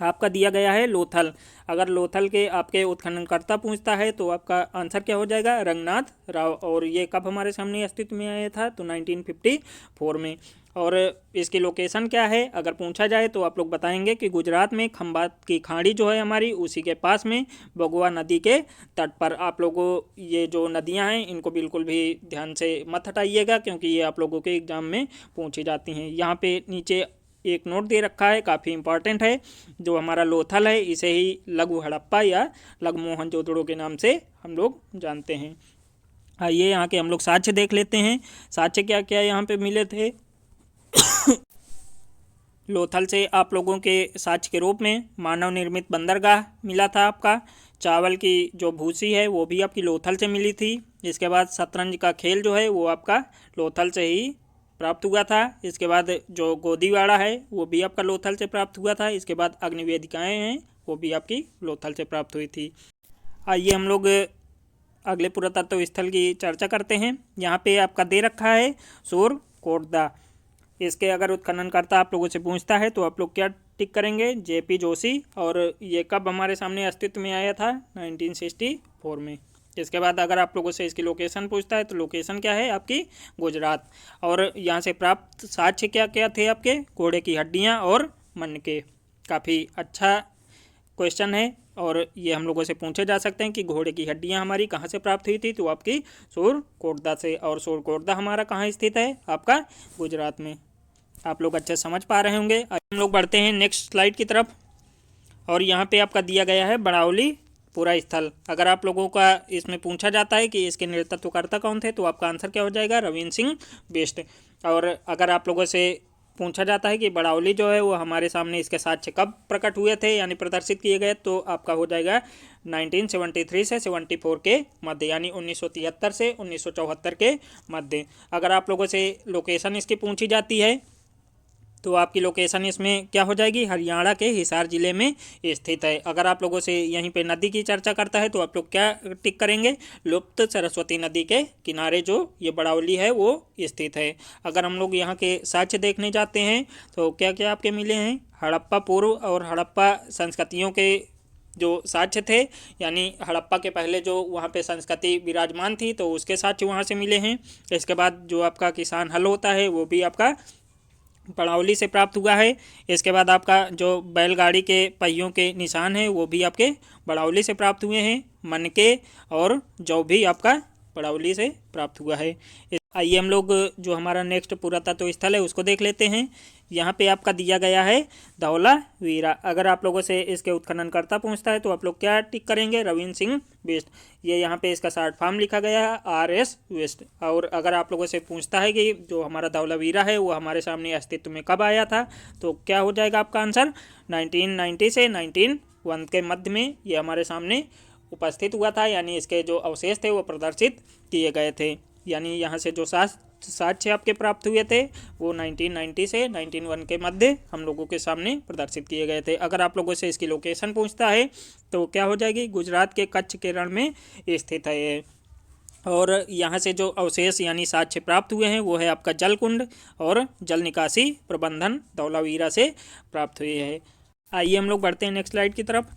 आपका दिया गया है लोथल। अगर लोथल के आपके उत्खननकर्ता पूछता है तो आपका आंसर क्या हो जाएगा? रंगनाथ राव। और ये कब हमारे सामने अस्तित्व में आया था? तो 1954 में। और इसकी लोकेशन क्या है अगर पूछा जाए तो आप लोग बताएंगे कि गुजरात में खंभात की खाड़ी जो है हमारी उसी के पास में बगुआ नदी के तट पर। आप लोगों ये जो नदियां हैं इनको बिल्कुल भी ध्यान से मत हटाइएगा, क्योंकि ये आप लोगों के एग्जाम में पूछी जाती हैं। यहाँ पे नीचे एक नोट दे रखा है, काफ़ी इंपॉर्टेंट है। जो हमारा लोथल है इसे ही लघु हड़प्पा या लघु मोहनजोदड़ो के नाम से हम लोग जानते हैं। आइए यहाँ के हम लोग साक्ष्य देख लेते हैं। साक्ष्य क्या क्या यहाँ पे मिले थे? लोथल से आप लोगों के साक्ष्य के रूप में मानव निर्मित बंदरगाह मिला था आपका। चावल की जो भूसी है वो भी आपकी लोथल से मिली थी। इसके बाद शतरंज का खेल जो है वो आपका लोथल से ही प्राप्त हुआ था। इसके बाद जो गोदीवाड़ा है वो भी आपका लोथल से प्राप्त हुआ था। इसके बाद अग्निवेदिकाएँ हैं वो भी आपकी लोथल से प्राप्त हुई थी। आइए हम लोग अगले पुरातत्व स्थल की चर्चा करते हैं। यहाँ पे आपका दे रखा है सूरकोटदा। इसके अगर उत्खननकर्ता आप लोगों से पूछता है तो आप लोग क्या टिक करेंगे? जेपी जोशी। और ये कब हमारे सामने अस्तित्व में आया था? 1964 में। इसके बाद अगर आप लोगों से इसकी लोकेशन पूछता है तो लोकेशन क्या है आपकी? गुजरात। और यहाँ से प्राप्त साक्ष्य क्या क्या थे आपके? घोड़े की हड्डियाँ और मनके। काफ़ी अच्छा क्वेश्चन है, और ये हम लोगों से पूछे जा सकते हैं कि घोड़े की हड्डियाँ हमारी कहाँ से प्राप्त हुई थी, तो आपकी सूरकोटदा से। और सूरकोटदा हमारा कहाँ स्थित है? आपका गुजरात में। आप लोग अच्छे समझ पा रहे होंगे। हम लोग बढ़ते हैं नेक्स्ट स्लाइड की तरफ, और यहाँ पे आपका दिया गया है बड़ावली पूरा स्थल। अगर आप लोगों का इसमें पूछा जाता है कि इसके नेतृत्वकर्ता कौन थे, तो आपका आंसर क्या हो जाएगा? रविंद्र सिंह बिष्ट। और अगर आप लोगों से पूछा जाता है कि बड़ावली जो है वो हमारे सामने इसके साक्ष्य कब प्रकट हुए थे यानी प्रदर्शित किए गए, तो आपका हो जाएगा 1973 से 74 के मध्य, यानी 1973 से 1974 के मध्य। अगर आप लोगों से लोकेशन इसकी पूछी जाती है तो आपकी लोकेशन इसमें क्या हो जाएगी? हरियाणा के हिसार जिले में स्थित है। अगर आप लोगों से यहीं पे नदी की चर्चा करता है तो आप लोग क्या टिक करेंगे? लुप्त सरस्वती नदी के किनारे जो ये बड़ावली है वो स्थित है। अगर हम लोग यहाँ के साक्ष्य देखने जाते हैं तो क्या क्या आपके मिले हैं? हड़प्पा पूर्व और हड़प्पा संस्कृतियों के जो साक्ष्य थे, यानी हड़प्पा के पहले जो वहाँ पे संस्कृति विराजमान थी तो उसके साक्ष्य वहाँ से मिले हैं। इसके बाद जो आपका किसान हल होता है वो भी आपका बड़ावली से प्राप्त हुआ है। इसके बाद आपका जो बैलगाड़ी के पहियों के निशान हैं वो भी आपके बड़ावली से प्राप्त हुए हैं। मनके और जौ भी आपका बड़ावली से प्राप्त हुआ है। आइए हम लोग जो हमारा नेक्स्ट पुरातत्व स्थल है उसको देख लेते हैं। यहाँ पे आपका दिया गया है धौलावीरा। अगर आप लोगों से इसके उत्खननकर्ता पूछता है तो आप लोग क्या टिक करेंगे, रविंद्र सिंह बिष्ट। ये यहाँ पे इसका शॉर्ट फॉर्म लिखा गया है RS बिष्ट। और अगर आप लोगों से पूछता है कि जो हमारा धौलावीरा है वो हमारे सामने अस्तित्व में कब आया था, तो क्या हो जाएगा आपका आंसर, 1990 से 1901 के मध्य में ये हमारे सामने उपस्थित हुआ था। यानी इसके जो अवशेष थे वो प्रदर्शित किए गए थे। यानी यहाँ से जो साक्ष्य आपके प्राप्त हुए थे वो 1990 से 1901 के मध्य हम लोगों के सामने प्रदर्शित किए गए थे। अगर आप लोगों से इसकी लोकेशन पूछता है तो क्या हो जाएगी, गुजरात के कच्छ के रण में स्थित है ये। और यहाँ से जो अवशेष यानी साक्ष्य प्राप्त हुए हैं वो है आपका जल कुंड और जल निकासी प्रबंधन धौलावीरा से प्राप्त हुए हैं। आइए हम लोग बढ़ते हैं नेक्स्ट स्लाइड की तरफ।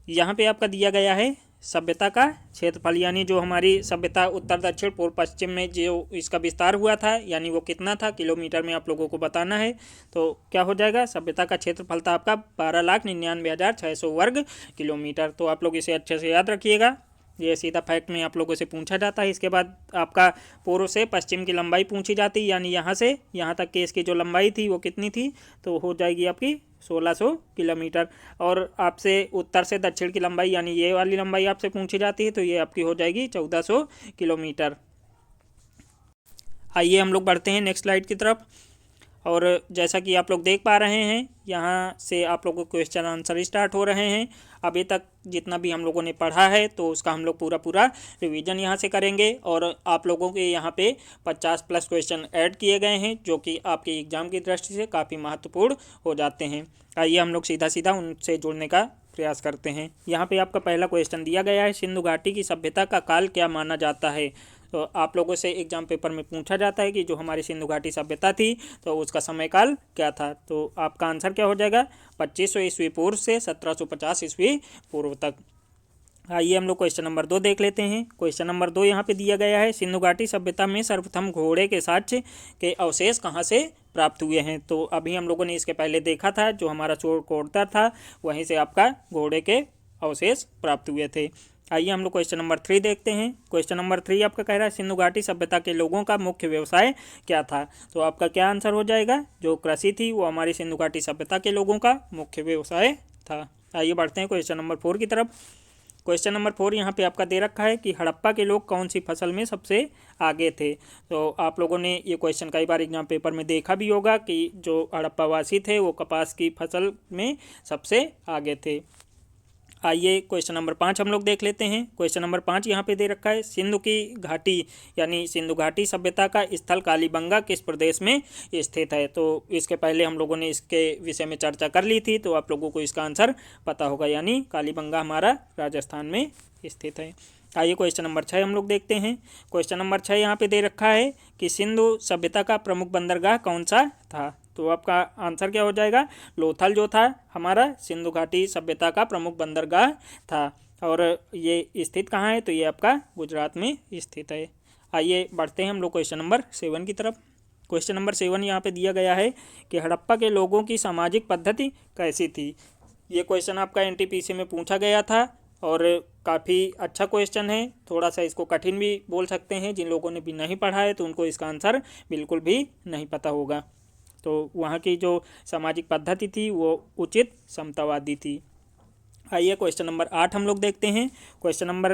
यहाँ पे आपका दिया गया है सभ्यता का क्षेत्रफल, यानी जो हमारी सभ्यता उत्तर दक्षिण पूर्व पश्चिम में जो इसका विस्तार हुआ था यानी वो कितना था, किलोमीटर में आप लोगों को बताना है। तो क्या हो जाएगा, सभ्यता का क्षेत्रफल था आपका 12,99,600 वर्ग किलोमीटर। तो आप लोग इसे अच्छे से याद रखिएगा, ये सीधा फैक्ट में आप लोगों से पूछा जाता है। इसके बाद आपका पूर्व से पश्चिम की लंबाई पूछी जाती है, यानी यहाँ से यहाँ तक की इसकी जो लंबाई थी वो कितनी थी, तो हो जाएगी आपकी 1600 किलोमीटर। और आपसे उत्तर से दक्षिण की लंबाई यानी ये वाली लंबाई आपसे पूछी जाती है, तो ये आपकी हो जाएगी 1400 किलोमीटर। आइए हम लोग बढ़ते हैं नेक्स्ट स्लाइड की तरफ। और जैसा कि आप लोग देख पा रहे हैं यहाँ से आप लोगों को क्वेश्चन आंसर स्टार्ट हो रहे हैं। अभी तक जितना भी हम लोगों ने पढ़ा है तो उसका हम लोग पूरा रिवीजन यहाँ से करेंगे। और आप लोगों के यहाँ पे 50+ क्वेश्चन ऐड किए गए हैं जो कि आपके एग्ज़ाम की दृष्टि से काफ़ी महत्वपूर्ण हो जाते हैं। आइए हम लोग सीधा उनसे जुड़ने का प्रयास करते हैं। यहाँ पे आपका पहला क्वेश्चन दिया गया है, सिंधु घाटी की सभ्यता का काल क्या माना जाता है। तो आप लोगों से एग्जाम पेपर में पूछा जाता है कि जो हमारी सिंधु घाटी सभ्यता थी तो उसका समय काल क्या था। तो आपका आंसर क्या हो जाएगा, 2500 ईस्वी पूर्व से 1750 ईस्वी पूर्व तक। आइए हम लोग क्वेश्चन नंबर 2 देख लेते हैं। क्वेश्चन नंबर 2 यहाँ पे दिया गया है, सिंधु घाटी सभ्यता में सर्वप्रथम घोड़े के साक्ष्य के अवशेष कहाँ से प्राप्त हुए हैं। तो अभी हम लोगों ने इसके पहले देखा था, जो हमारा चोरकोटदा था वहीं से आपका घोड़े के अवशेष प्राप्त हुए थे। आइए हम लोग क्वेश्चन नंबर 3 देखते हैं। क्वेश्चन नंबर 3 आपका कह रहा है, सिंधु घाटी सभ्यता के लोगों का मुख्य व्यवसाय क्या था। तो आपका क्या आंसर हो जाएगा, जो कृषि थी वो हमारी सिंधु घाटी सभ्यता के लोगों का मुख्य व्यवसाय था। आइए बढ़ते हैं क्वेश्चन नंबर 4 की तरफ। क्वेश्चन नंबर 4 यहाँ पे आपका दे रखा है कि हड़प्पा के लोग कौन सी फसल में सबसे आगे थे। तो आप लोगों ने ये क्वेश्चन कई बार एग्जाम पेपर में देखा भी होगा कि जो हड़प्पा वासी थे वो कपास की फसल में सबसे आगे थे। आइए क्वेश्चन नंबर 5 हम लोग देख लेते हैं। क्वेश्चन नंबर 5 यहाँ पे दे रखा है, सिंधु की घाटी यानी सिंधु घाटी सभ्यता का स्थल कालीबंगा किस प्रदेश में स्थित है। तो इसके पहले हम लोगों ने इसके विषय में चर्चा कर ली थी, तो आप लोगों को इसका आंसर पता होगा, यानी कालीबंगा हमारा राजस्थान में स्थित है। आइए क्वेश्चन नंबर 6 हम लोग देखते हैं। क्वेश्चन नंबर 6 यहाँ पे दे रखा है कि सिंधु सभ्यता का प्रमुख बंदरगाह कौन सा था। तो आपका आंसर क्या हो जाएगा, लोथल जो था हमारा सिंधु घाटी सभ्यता का प्रमुख बंदरगाह था। और ये स्थित कहाँ है, तो ये आपका गुजरात में स्थित है। आइए बढ़ते हैं हम लोग क्वेश्चन नंबर 7 की तरफ। क्वेश्चन नंबर 7 यहाँ पे दिया गया है कि हड़प्पा के लोगों की सामाजिक पद्धति कैसी थी। ये क्वेश्चन आपका NTPC में पूछा गया था और काफ़ी अच्छा क्वेश्चन है। थोड़ा सा इसको कठिन भी बोल सकते हैं, जिन लोगों ने भी नहीं पढ़ा है तो उनको इसका आंसर बिल्कुल भी नहीं पता होगा। तो वहाँ की जो सामाजिक पद्धति थी वो उचित समतावादी थी। आइए क्वेश्चन नंबर 8 हम लोग देखते हैं। क्वेश्चन नंबर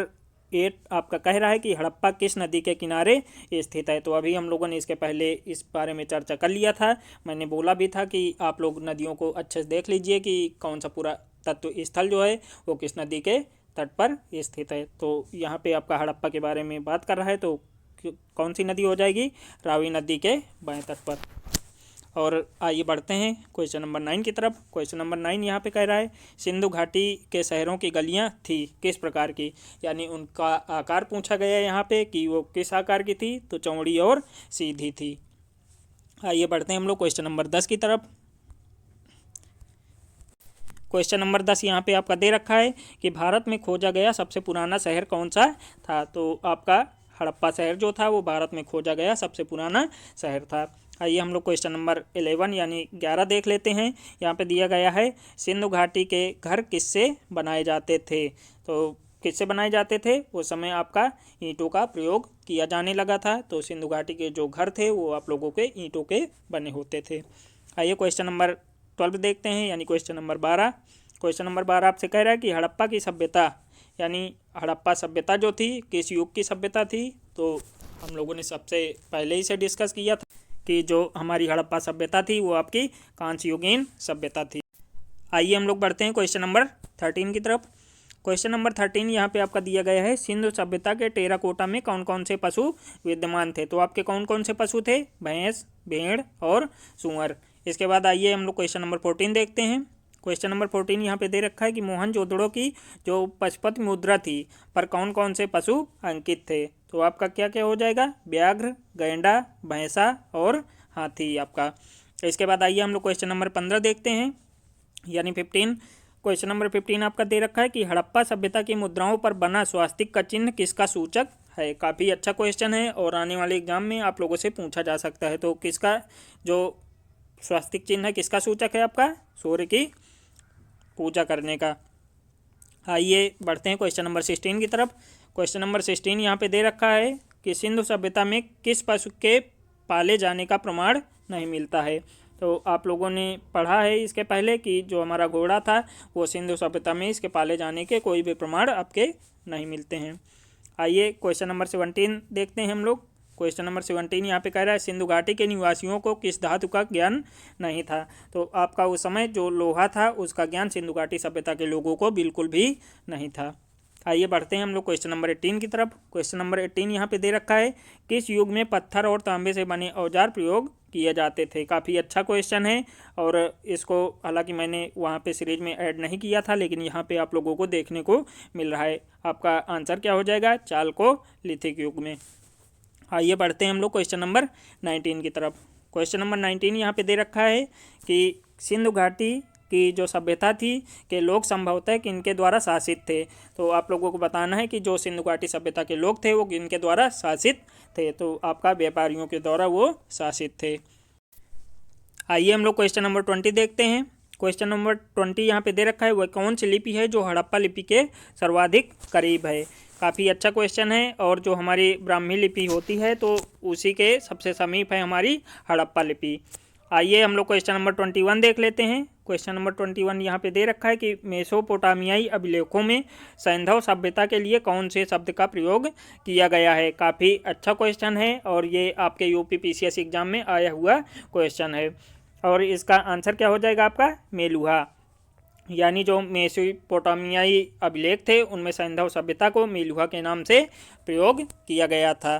8 आपका कह रहा है कि हड़प्पा किस नदी के किनारे स्थित है। तो अभी हम लोगों ने इसके पहले इस बारे में चर्चा कर लिया था। मैंने बोला भी था कि आप लोग नदियों को अच्छे से देख लीजिए कि कौन सा पूरा तत्व स्थल जो है वो किस नदी के तट पर स्थित है। तो यहाँ पे आपका हड़प्पा के बारे में बात कर रहा है, तो कौन सी नदी हो जाएगी, रावी नदी के बाएं तट पर। और आइए बढ़ते हैं क्वेश्चन नंबर 9 की तरफ। क्वेश्चन नंबर 9 यहाँ पे कह रहा है, सिंधु घाटी के शहरों की गलियाँ थी किस प्रकार की, यानी उनका आकार पूछा गया है यहाँ पे कि वो किस आकार की थी। तो चौड़ी और सीधी थी। आइए बढ़ते हैं हम लोग क्वेश्चन नंबर 10 की तरफ। क्वेश्चन नंबर 10 यहाँ पे आपका दे रखा है कि भारत में खोजा गया सबसे पुराना शहर कौन सा था। तो आपका हड़प्पा शहर जो था वो भारत में खोजा गया सबसे पुराना शहर था। आइए हम लोग क्वेश्चन नंबर 11 यानी 11 देख लेते हैं। यहाँ पे दिया गया है, सिंधु घाटी के घर किससे बनाए जाते थे। तो किससे बनाए जाते थे, उस समय आपका ईंटों का प्रयोग किया जाने लगा था। तो सिंधु घाटी के जो घर थे वो आप लोगों के ईंटों के बने होते थे। आइए क्वेश्चन नंबर 12 देखते हैं, यानी क्वेश्चन नंबर 12। क्वेश्चन नंबर 12 आपसे कह रहा है कि हड़प्पा की सभ्यता, यानी हड़प्पा सभ्यता जो थी किस युग की सभ्यता थी। तो हम लोगों ने सबसे पहले ही से डिस्कस किया था कि जो हमारी हड़प्पा सभ्यता थी वो आपकी कांस्य युगीन सभ्यता थी। आइए हम लोग बढ़ते हैं क्वेश्चन नंबर 13 की तरफ। क्वेश्चन नंबर 13 यहाँ पे आपका दिया गया है, सिंधु सभ्यता के टेराकोटा में कौन कौन से पशु विद्यमान थे। तो आपके कौन कौन से पशु थे, भैंस, भेड़ और सूअर। इसके बाद आइए हम लोग क्वेश्चन नंबर 14 देखते हैं। क्वेश्चन नंबर 14 यहाँ पे दे रखा है कि मोहनजोदड़ो की जो पशुपति मुद्रा थी पर कौन कौन से पशु अंकित थे। तो आपका क्या क्या हो जाएगा, व्याघ्र, गैंडा, भैंसा और हाथी आपका। इसके बाद आइए हम लोग क्वेश्चन नंबर 15 देखते हैं, यानी 15। क्वेश्चन नंबर 15 आपका दे रखा है कि हड़प्पा सभ्यता की मुद्राओं पर बना स्वास्तिक का चिन्ह किसका सूचक है। काफ़ी अच्छा क्वेश्चन है और आने वाले एग्जाम में आप लोगों से पूछा जा सकता है। तो किसका जो स्वास्तिक चिन्ह है किसका सूचक है, आपका सूर्य की पूजा करने का। आइए बढ़ते हैं क्वेश्चन नंबर 16 की तरफ। क्वेश्चन नंबर 16 यहाँ पे दे रखा है कि सिंधु सभ्यता में किस पशु के पाले जाने का प्रमाण नहीं मिलता है। तो आप लोगों ने पढ़ा है इसके पहले कि जो हमारा घोड़ा था वो सिंधु सभ्यता में इसके पाले जाने के कोई भी प्रमाण आपके नहीं मिलते हैं। आइए क्वेश्चन नंबर 17 देखते हैं हम लोग। क्वेश्चन नंबर 17 यहाँ पे कह रहा है, सिंधु घाटी के निवासियों को किस धातु का ज्ञान नहीं था। तो आपका उस समय जो लोहा था उसका ज्ञान सिंधु घाटी सभ्यता के लोगों को बिल्कुल भी नहीं था। आइए बढ़ते हैं हम लोग क्वेश्चन नंबर 18 की तरफ। क्वेश्चन नंबर 18 यहाँ पे दे रखा है, किस युग में पत्थर और तांबे से बने औजार प्रयोग किए जाते थे। काफ़ी अच्छा क्वेश्चन है और इसको हालांकि मैंने वहाँ पे सीरीज में ऐड नहीं किया था, लेकिन यहाँ पे आप लोगों को देखने को मिल रहा है। आपका आंसर क्या हो जाएगा, चालकोलिथिक युग में। आइए बढ़ते हैं हम लोग क्वेश्चन नंबर 19 की तरफ। क्वेश्चन नंबर 19 यहाँ पे दे रखा है कि सिंधु घाटी की जो सभ्यता थी कि लोग संभवतः किनके द्वारा शासित थे। तो आप लोगों को बताना है कि जो सिंधु घाटी सभ्यता के लोग थे वो किनके द्वारा शासित थे। तो आपका व्यापारियों के द्वारा वो शासित थे। आइए हम लोग क्वेश्चन नंबर 20 देखते हैं। क्वेश्चन नंबर 20 यहाँ पे दे रखा है, वह कौन सी लिपि है जो हड़प्पा लिपि के सर्वाधिक करीब है। काफ़ी अच्छा क्वेश्चन है और जो हमारी ब्राह्मी लिपि होती है तो उसी के सबसे समीप है हमारी हड़प्पा लिपि। आइए हम लोग क्वेश्चन नंबर 21 देख लेते हैं। क्वेश्चन नंबर 21 यहाँ पे दे रखा है कि मेसोपोटामियाई अभिलेखों में सैंधव सभ्यता के लिए कौन से शब्द का प्रयोग किया गया है। काफ़ी अच्छा क्वेश्चन है और ये आपके यूपी पीसीएस एग्जाम में आया हुआ क्वेश्चन है और इसका आंसर क्या हो जाएगा आपका, मेलुहा। यानी जो मेसोपोटामियाई अभिलेख थे उनमें सैंधव सभ्यता को मेलुहा के नाम से प्रयोग किया गया था,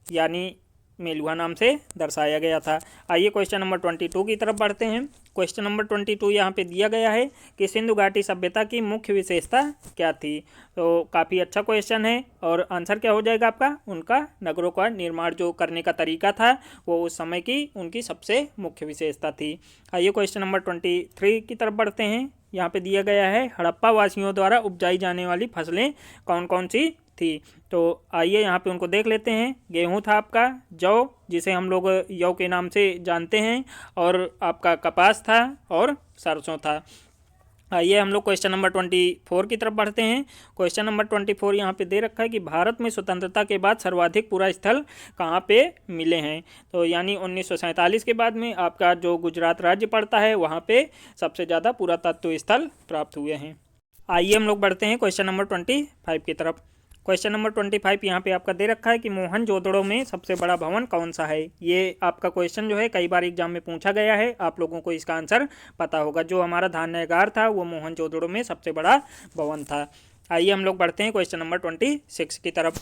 यानी मेलुहा नाम से दर्शाया गया था। आइए क्वेश्चन नंबर 22 की तरफ बढ़ते हैं। क्वेश्चन नंबर 22 यहाँ पे दिया गया है कि सिंधु घाटी सभ्यता की मुख्य विशेषता क्या थी। तो काफ़ी अच्छा क्वेश्चन है और आंसर क्या हो जाएगा आपका, उनका नगरों का निर्माण जो करने का तरीका था वो उस समय की उनकी सबसे मुख्य विशेषता थी। आइए क्वेश्चन नंबर 23 की तरफ बढ़ते हैं। यहाँ पे दिया गया है, हड़प्पा वासियों द्वारा उपजाई जाने वाली फसलें कौन कौन सी थी। तो आइए यहाँ पे उनको देख लेते हैं। गेहूं था आपका, जौ जिसे हम लोग यौ के नाम से जानते हैं, और आपका कपास था और सरसों था। आइए हम लोग क्वेश्चन नंबर 24 की तरफ बढ़ते हैं। क्वेश्चन नंबर 24 यहाँ पे दे रखा है कि भारत में स्वतंत्रता के बाद सर्वाधिक पुरा स्थल कहाँ पे मिले हैं। तो यानी 1947 के बाद में आपका जो गुजरात राज्य पड़ता है वहाँ पे सबसे ज़्यादा पुरातत्व स्थल प्राप्त हुए हैं। आइए हम लोग बढ़ते हैं क्वेश्चन नंबर 25 की तरफ। क्वेश्चन नंबर 25 यहाँ पे आपका दे रखा है कि मोहनजोदड़ो में सबसे बड़ा भवन कौन सा है। ये आपका क्वेश्चन जो है कई बार एग्जाम में पूछा गया है, आप लोगों को इसका आंसर पता होगा। जो हमारा धान्यागार था वो मोहनजोदड़ो में सबसे बड़ा भवन था। आइए हम लोग बढ़ते हैं क्वेश्चन नंबर 26 की तरफ।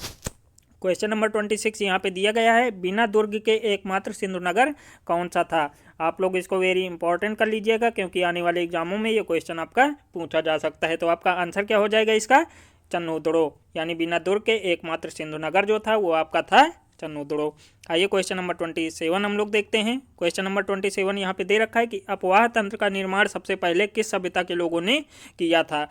क्वेश्चन नंबर 26 यहाँ पे दिया गया है, बिना दुर्ग के एकमात्र सिंधु नगर कौन सा था। आप लोग इसको वेरी इंपॉर्टेंट कर लीजिएगा क्योंकि आने वाले एग्जामों में ये क्वेश्चन आपका पूछा जा सकता है। तो आपका आंसर क्या हो जाएगा इसका, चन्नोदड़ो। यानी बिना दुर्ग के एकमात्र सिंधु नगर जो था वो आपका था चन्नोदड़ो। आइए क्वेश्चन नंबर 27 हम लोग देखते हैं। क्वेश्चन नंबर 27 यहाँ पे दे रखा है कि अपवाह तंत्र का निर्माण सबसे पहले किस सभ्यता के लोगों ने किया था।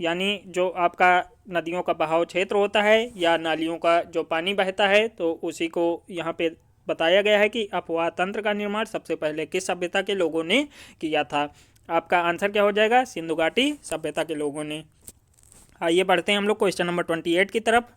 यानी जो आपका नदियों का बहाव क्षेत्र होता है या नालियों का जो पानी बहता है तो उसी को यहाँ पे बताया गया है कि अपवाह तंत्र का निर्माण सबसे पहले किस सभ्यता के लोगों ने किया था। आपका आंसर क्या हो जाएगा, सिंधु घाटी सभ्यता के लोगों ने। आइए बढ़ते हैं हम लोग क्वेश्चन नंबर 28 की तरफ।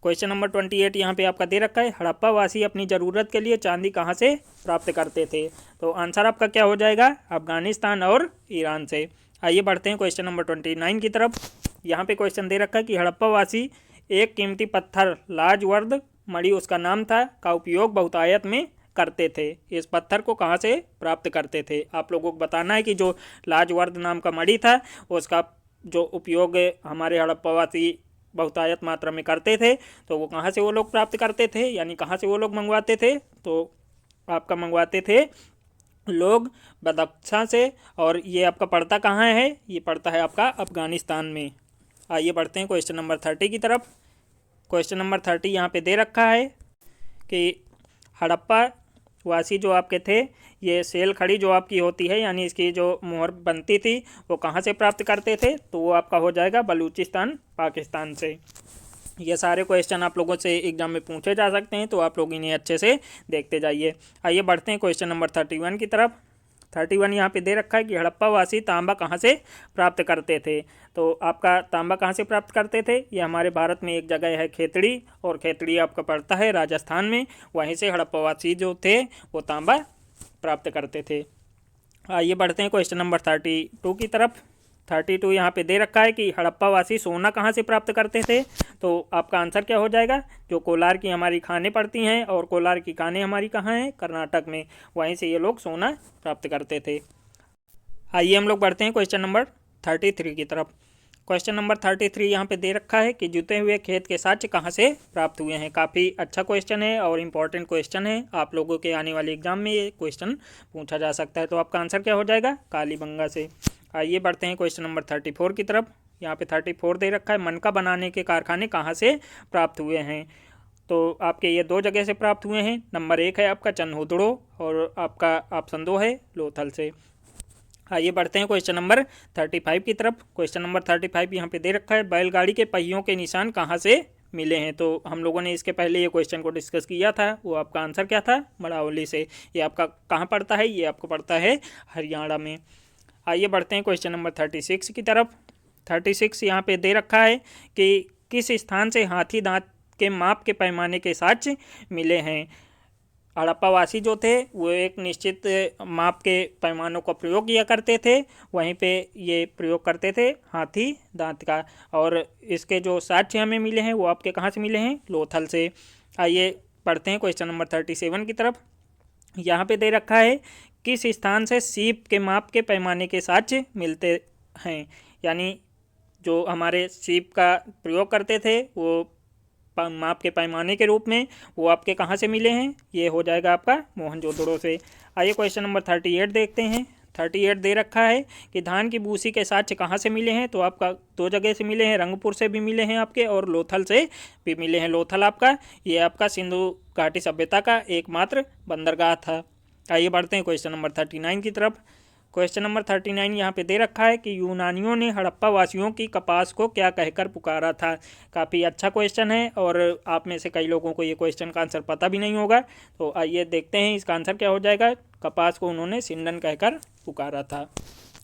क्वेश्चन नंबर 28 यहाँ पे आपका दे रखा है, हड़प्पा वासी अपनी ज़रूरत के लिए चांदी कहाँ से प्राप्त करते थे। तो आंसर आपका क्या हो जाएगा, अफगानिस्तान और ईरान से। आइए बढ़ते हैं क्वेश्चन नंबर 29 की तरफ। यहाँ पे क्वेश्चन दे रखा है कि हड़प्पा वासी एक कीमती पत्थर लाजवर्द मणि उसका नाम था का उपयोग बहुतायत में करते थे। इस पत्थर को कहाँ से प्राप्त करते थे। आप लोगों को बताना है कि जो लाजवर्द नाम का मणि था उसका जो उपयोग हमारे हड़प्पावासी बहुतायत मात्रा में करते थे, तो वो कहाँ से वो लोग प्राप्त करते थे, यानी कहाँ से वो लोग मंगवाते थे। तो आपका मंगवाते थे लोग बदख्शां से, और ये आपका पड़ता कहाँ है, ये पड़ता है आपका अफगानिस्तान में। आइए बढ़ते हैं क्वेश्चन नंबर 30 की तरफ। क्वेश्चन नंबर 30 यहाँ पे दे रखा है कि हड़प्पा वासी जो आपके थे, ये सेल खड़ी जो आपकी होती है, यानी इसकी जो मोहर बनती थी, वो कहाँ से प्राप्त करते थे। तो वो आपका हो जाएगा बलूचिस्तान पाकिस्तान से। ये सारे क्वेश्चन आप लोगों से एग्जाम में पूछे जा सकते हैं, तो आप लोग इन्हें अच्छे से देखते जाइए। आइए बढ़ते हैं क्वेश्चन नंबर 31 की तरफ। 31 यहाँ पे दे रखा है कि हड़प्पा वासी तांबा कहाँ से प्राप्त करते थे। तो आपका तांबा कहाँ से प्राप्त करते थे, ये हमारे भारत में एक जगह है खेतड़ी, और खेतड़ी आपका पड़ता है राजस्थान में। वहीं से हड़प्पा वासी जो थे वो तांबा प्राप्त करते थे। आइए बढ़ते हैं क्वेश्चन नंबर 32 की तरफ। 32 यहाँ पे दे रखा है कि हड़प्पा वासी सोना कहाँ से प्राप्त करते थे। तो आपका आंसर क्या हो जाएगा, जो कोलार की हमारी खानें पड़ती हैं, और कोलार की खानें हमारी कहाँ हैं, कर्नाटक में, वहीं से ये लोग सोना प्राप्त करते थे। आइए हम लोग बढ़ते हैं क्वेश्चन नंबर 33 की तरफ। क्वेश्चन नंबर 33 यहाँ पे दे रखा है कि जुते हुए खेत के साक्ष्य कहाँ से प्राप्त हुए हैं। काफ़ी अच्छा क्वेश्चन है और इम्पॉर्टेंट क्वेश्चन है, आप लोगों के आने वाले एग्जाम में ये क्वेश्चन पूछा जा सकता है। तो आपका आंसर क्या हो जाएगा, कालीबंगा से। आइए बढ़ते हैं क्वेश्चन नंबर 34 की तरफ। यहाँ पे 34 दे रखा है, मनका बनाने के कारखाने कहाँ से प्राप्त हुए हैं। तो आपके ये दो जगह से प्राप्त हुए हैं। नंबर 1 है आपका चन्होदड़ो, और आपका ऑप्शन 2 है लोथल से। आइए बढ़ते हैं क्वेश्चन नंबर 35 की तरफ। क्वेश्चन नंबर 35 यहाँ पे दे रखा है, बैलगाड़ी के पहियों के निशान कहाँ से मिले हैं। तो हम लोगों ने इसके पहले ये क्वेश्चन को डिस्कस किया था, वो आपका आंसर क्या था, मड़ावली से। ये आपका कहाँ पड़ता है, ये आपको पड़ता है हरियाणा में। आइए बढ़ते हैं क्वेश्चन नंबर 36 की तरफ। 36 यहाँ पे दे रखा है कि किस स्थान से हाथी दांत के माप के पैमाने के साक्ष्य मिले हैं। हड़प्पावासी जो थे वो एक निश्चित माप के पैमानों का प्रयोग किया करते थे, वहीं पे ये प्रयोग करते थे हाथी दांत का, और इसके जो साक्ष्य हमें मिले हैं वो आपके कहाँ से मिले हैं, लोथल से। आइए पढ़ते हैं क्वेश्चन नंबर 37 की तरफ। यहाँ पे दे रखा है, किस स्थान से सीप के माप के पैमाने के साक्ष्य मिलते हैं। यानी जो हमारे सीप का प्रयोग करते थे वो माप के पैमाने के रूप में, वो आपके कहाँ से मिले हैं, ये हो जाएगा आपका मोहनजोदड़ो से। आइए क्वेश्चन नंबर 38 देखते हैं। 38 दे रखा है कि धान की भूसी के साक्ष्य कहाँ से मिले हैं। तो आपका दो जगह से मिले हैं, रंगपुर से भी मिले हैं आपके, और लोथल से भी मिले हैं। लोथल आपका ये आपका सिंधु घाटी सभ्यता का एकमात्र बंदरगाह था। आइए बढ़ते हैं क्वेश्चन नंबर 39 की तरफ। क्वेश्चन नंबर 39 यहाँ पे दे रखा है कि यूनानियों ने हड़प्पा वासियों की कपास को क्या कहकर पुकारा था। काफ़ी अच्छा क्वेश्चन है, और आप में से कई लोगों को ये क्वेश्चन का आंसर पता भी नहीं होगा। तो आइए देखते हैं इसका आंसर क्या हो जाएगा। कपास को उन्होंने सिंडन कहकर पुकारा था।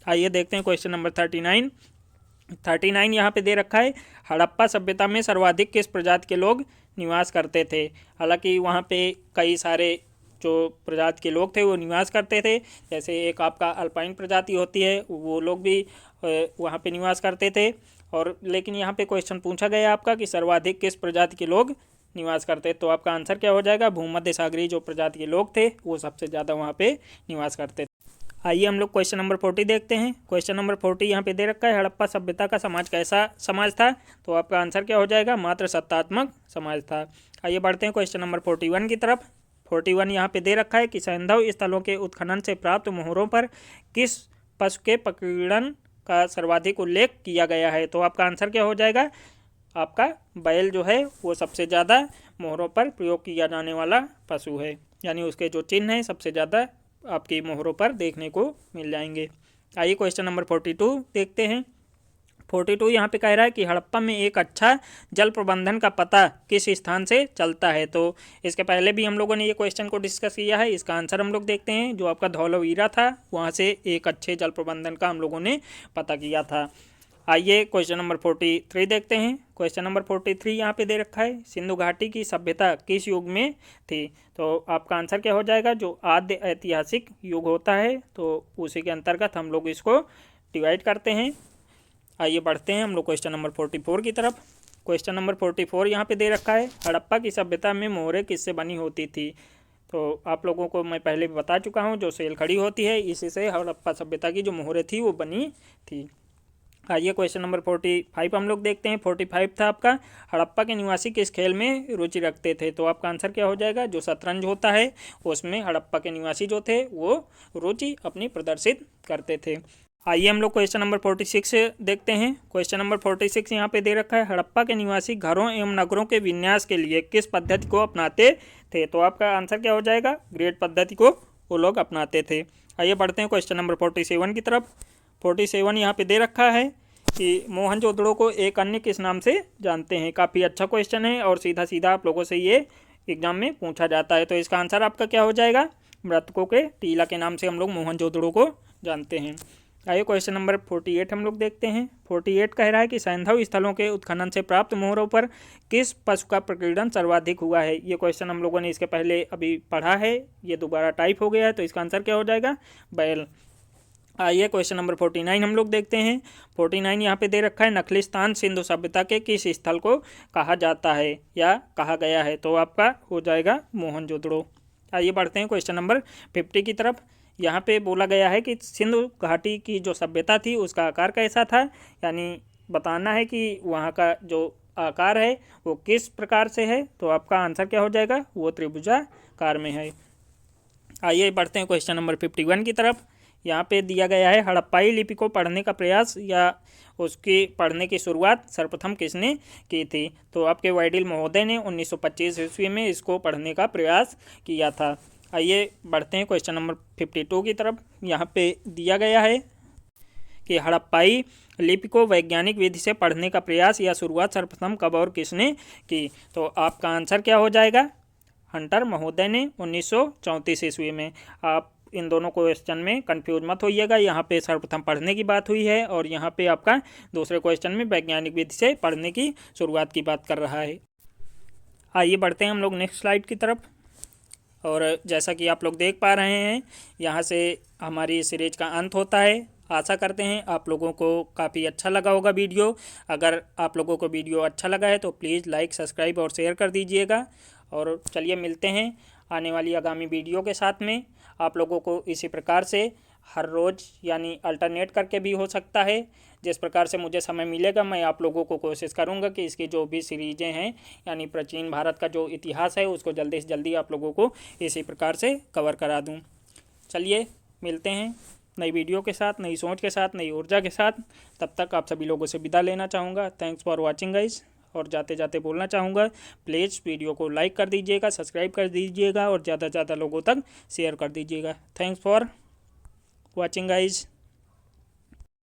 आइए देखते हैं क्वेश्चन नंबर 39 यहाँ पे दे रखा है, हड़प्पा सभ्यता में सर्वाधिक किस प्रजाति के लोग निवास करते थे। हालांकि वहाँ पे कई सारे जो प्रजाति के लोग थे वो निवास करते थे, जैसे एक आपका अल्पाइन प्रजाति होती है, वो लोग भी वहाँ पे निवास करते थे। और लेकिन यहाँ पे क्वेश्चन पूछा गया आपका कि सर्वाधिक किस प्रजाति के लोग निवास करते। तो आपका आंसर क्या हो जाएगा, भूमध्य सागरीय जो प्रजाति के लोग थे वो सबसे ज़्यादा वहाँ पे निवास करते थे। आइए हम लोग क्वेश्चन नंबर 40 देखते हैं। क्वेश्चन नंबर 40 यहाँ पे दे रखा है, हड़प्पा सभ्यता का समाज कैसा समाज था। तो आपका आंसर क्या हो जाएगा, मात्र सत्तात्मक समाज था। आइए बढ़ते हैं क्वेश्चन नंबर 41 की तरफ। 41 यहाँ पे दे रखा है कि सैंधव स्थलों के उत्खनन से प्राप्त मोहरों पर किस पशु के प्रकीर्णन का सर्वाधिक उल्लेख किया गया है। तो आपका आंसर क्या हो जाएगा, आपका बैल जो है वो सबसे ज़्यादा मोहरों पर प्रयोग किया जाने वाला पशु है, यानी उसके जो चिन्ह हैं सबसे ज़्यादा आपकी मोहरों पर देखने को मिल जाएंगे। आइए क्वेश्चन नंबर 42 देखते हैं। 42 यहाँ पे कह रहा है कि हड़प्पा में एक अच्छा जल प्रबंधन का पता किस स्थान से चलता है। तो इसके पहले भी हम लोगों ने ये क्वेश्चन को डिस्कस किया है। इसका आंसर हम लोग देखते हैं, जो आपका धौलावीरा था वहाँ से एक अच्छे जल प्रबंधन का हम लोगों ने पता किया था। आइए क्वेश्चन नंबर 43 देखते हैं। क्वेश्चन नंबर 43 यहाँ पे दे रखा है, सिंधु घाटी की सभ्यता किस युग में थी। तो आपका आंसर क्या हो जाएगा, जो आद्य ऐतिहासिक युग होता है तो उसी के अंतर्गत हम लोग इसको डिवाइड करते हैं। आइए बढ़ते हैं हम लोग क्वेश्चन नंबर 44 की तरफ। क्वेश्चन नंबर 44 यहाँ पे दे रखा है, हड़प्पा की सभ्यता में मोहरें किससे बनी होती थी। तो आप लोगों को मैं पहले भी बता चुका हूँ, जो सेल खड़ी होती है इसी से हड़प्पा सभ्यता की जो मोहरें थी वो बनी थी। आइए क्वेश्चन नंबर 45 हम लोग देखते हैं। 45 था आपका, हड़प्पा के निवासी किस खेल में रुचि रखते थे। तो आपका आंसर क्या हो जाएगा, जो शतरंज होता है उसमें हड़प्पा के निवासी जो थे वो रुचि अपनी प्रदर्शित करते थे। आइए हम लोग क्वेश्चन नंबर 46 देखते हैं। क्वेश्चन नंबर 46 यहाँ पे दे रखा है, हड़प्पा के निवासी घरों एवं नगरों के विन्यास के लिए किस पद्धति को अपनाते थे। तो आपका आंसर क्या हो जाएगा, ग्रेड पद्धति को वो लोग अपनाते थे। आइए बढ़ते हैं क्वेश्चन नंबर 47 की तरफ। 47 यहाँ पे दे रखा है कि मोहनजोदड़ो को एक अन्य किस नाम से जानते हैं। काफ़ी अच्छा क्वेश्चन है और सीधा सीधा आप लोगों से ये एग्जाम में पूछा जाता है। तो इसका आंसर आपका क्या हो जाएगा, मृतकों के टीला के नाम से हम लोग मोहनजोदड़ो को जानते हैं। आइए क्वेश्चन नंबर 48 हम लोग देखते हैं। 48 कह रहा है कि सैंधव स्थलों के उत्खनन से प्राप्त मोहरों पर किस पशु का प्रकीर्णन सर्वाधिक हुआ है। ये क्वेश्चन हम लोगों ने इसके पहले अभी पढ़ा है, ये दोबारा टाइप हो गया है, तो इसका आंसर क्या हो जाएगा, बैल। आइए क्वेश्चन नंबर 49 हम लोग देखते हैं। 49 यहाँ पे दे रखा है, नखलिस्तान सिंधु सभ्यता के किस स्थल को कहा जाता है या कहा गया है। तो आपका हो जाएगा मोहनजोदड़ो। आइए बढ़ते हैं क्वेश्चन नंबर 50 की तरफ। यहाँ पे बोला गया है कि सिंधु घाटी की जो सभ्यता थी उसका आकार कैसा था, यानी बताना है कि वहाँ का जो आकार है वो किस प्रकार से है। तो आपका आंसर क्या हो जाएगा, वो त्रिभुजाकार में है। आइए बढ़ते हैं क्वेश्चन नंबर 51 की तरफ। यहाँ पे दिया गया है, हड़प्पाई लिपि को पढ़ने का प्रयास या उसकी पढ़ने की शुरुआत सर्वप्रथम किसने की थी। तो आपके वाइडिल महोदय ने 1925 ईस्वी में इसको पढ़ने का प्रयास किया था। आइए बढ़ते हैं क्वेश्चन नंबर 52 की तरफ। यहाँ पे दिया गया है कि हड़प्पाई लिपि को वैज्ञानिक विधि से पढ़ने का प्रयास या शुरुआत सर्वप्रथम कब और किसने की। तो आपका आंसर क्या हो जाएगा, हंटर महोदय ने 1934 ईस्वी में। आप इन दोनों क्वेश्चन में कंफ्यूज मत होइएगा, यहाँ पे सर्वप्रथम पढ़ने की बात हुई है और यहाँ पे आपका दूसरे क्वेश्चन में वैज्ञानिक विधि से पढ़ने की शुरुआत की बात कर रहा है। आइए बढ़ते हैं हम लोग नेक्स्ट स्लाइड की तरफ। और जैसा कि आप लोग देख पा रहे हैं, यहाँ से हमारी सीरीज का अंत होता है। आशा करते हैं आप लोगों को काफ़ी अच्छा लगा होगा वीडियो। अगर आप लोगों को वीडियो अच्छा लगा है तो प्लीज़ लाइक, सब्सक्राइब और शेयर कर दीजिएगा। और चलिए मिलते हैं आने वाली आगामी वीडियो के साथ में। आप लोगों को इसी प्रकार से हर रोज़ यानी अल्टरनेट करके भी हो सकता है, जिस प्रकार से मुझे समय मिलेगा मैं आप लोगों को कोशिश करूंगा कि इसकी जो भी सीरीज़ें हैं यानी प्राचीन भारत का जो इतिहास है उसको जल्दी से जल्दी आप लोगों को इसी प्रकार से कवर करा दूं। चलिए मिलते हैं नई वीडियो के साथ, नई सोच के साथ, नई ऊर्जा के साथ। तब तक आप सभी लोगों से विदा लेना चाहूँगा। Thanks for watching guys. और जाते जाते बोलना चाहूँगा, प्लीज़ वीडियो को लाइक कर दीजिएगा, सब्सक्राइब कर दीजिएगा और ज़्यादा से ज़्यादा लोगों तक शेयर कर दीजिएगा। Thanks for watching guys.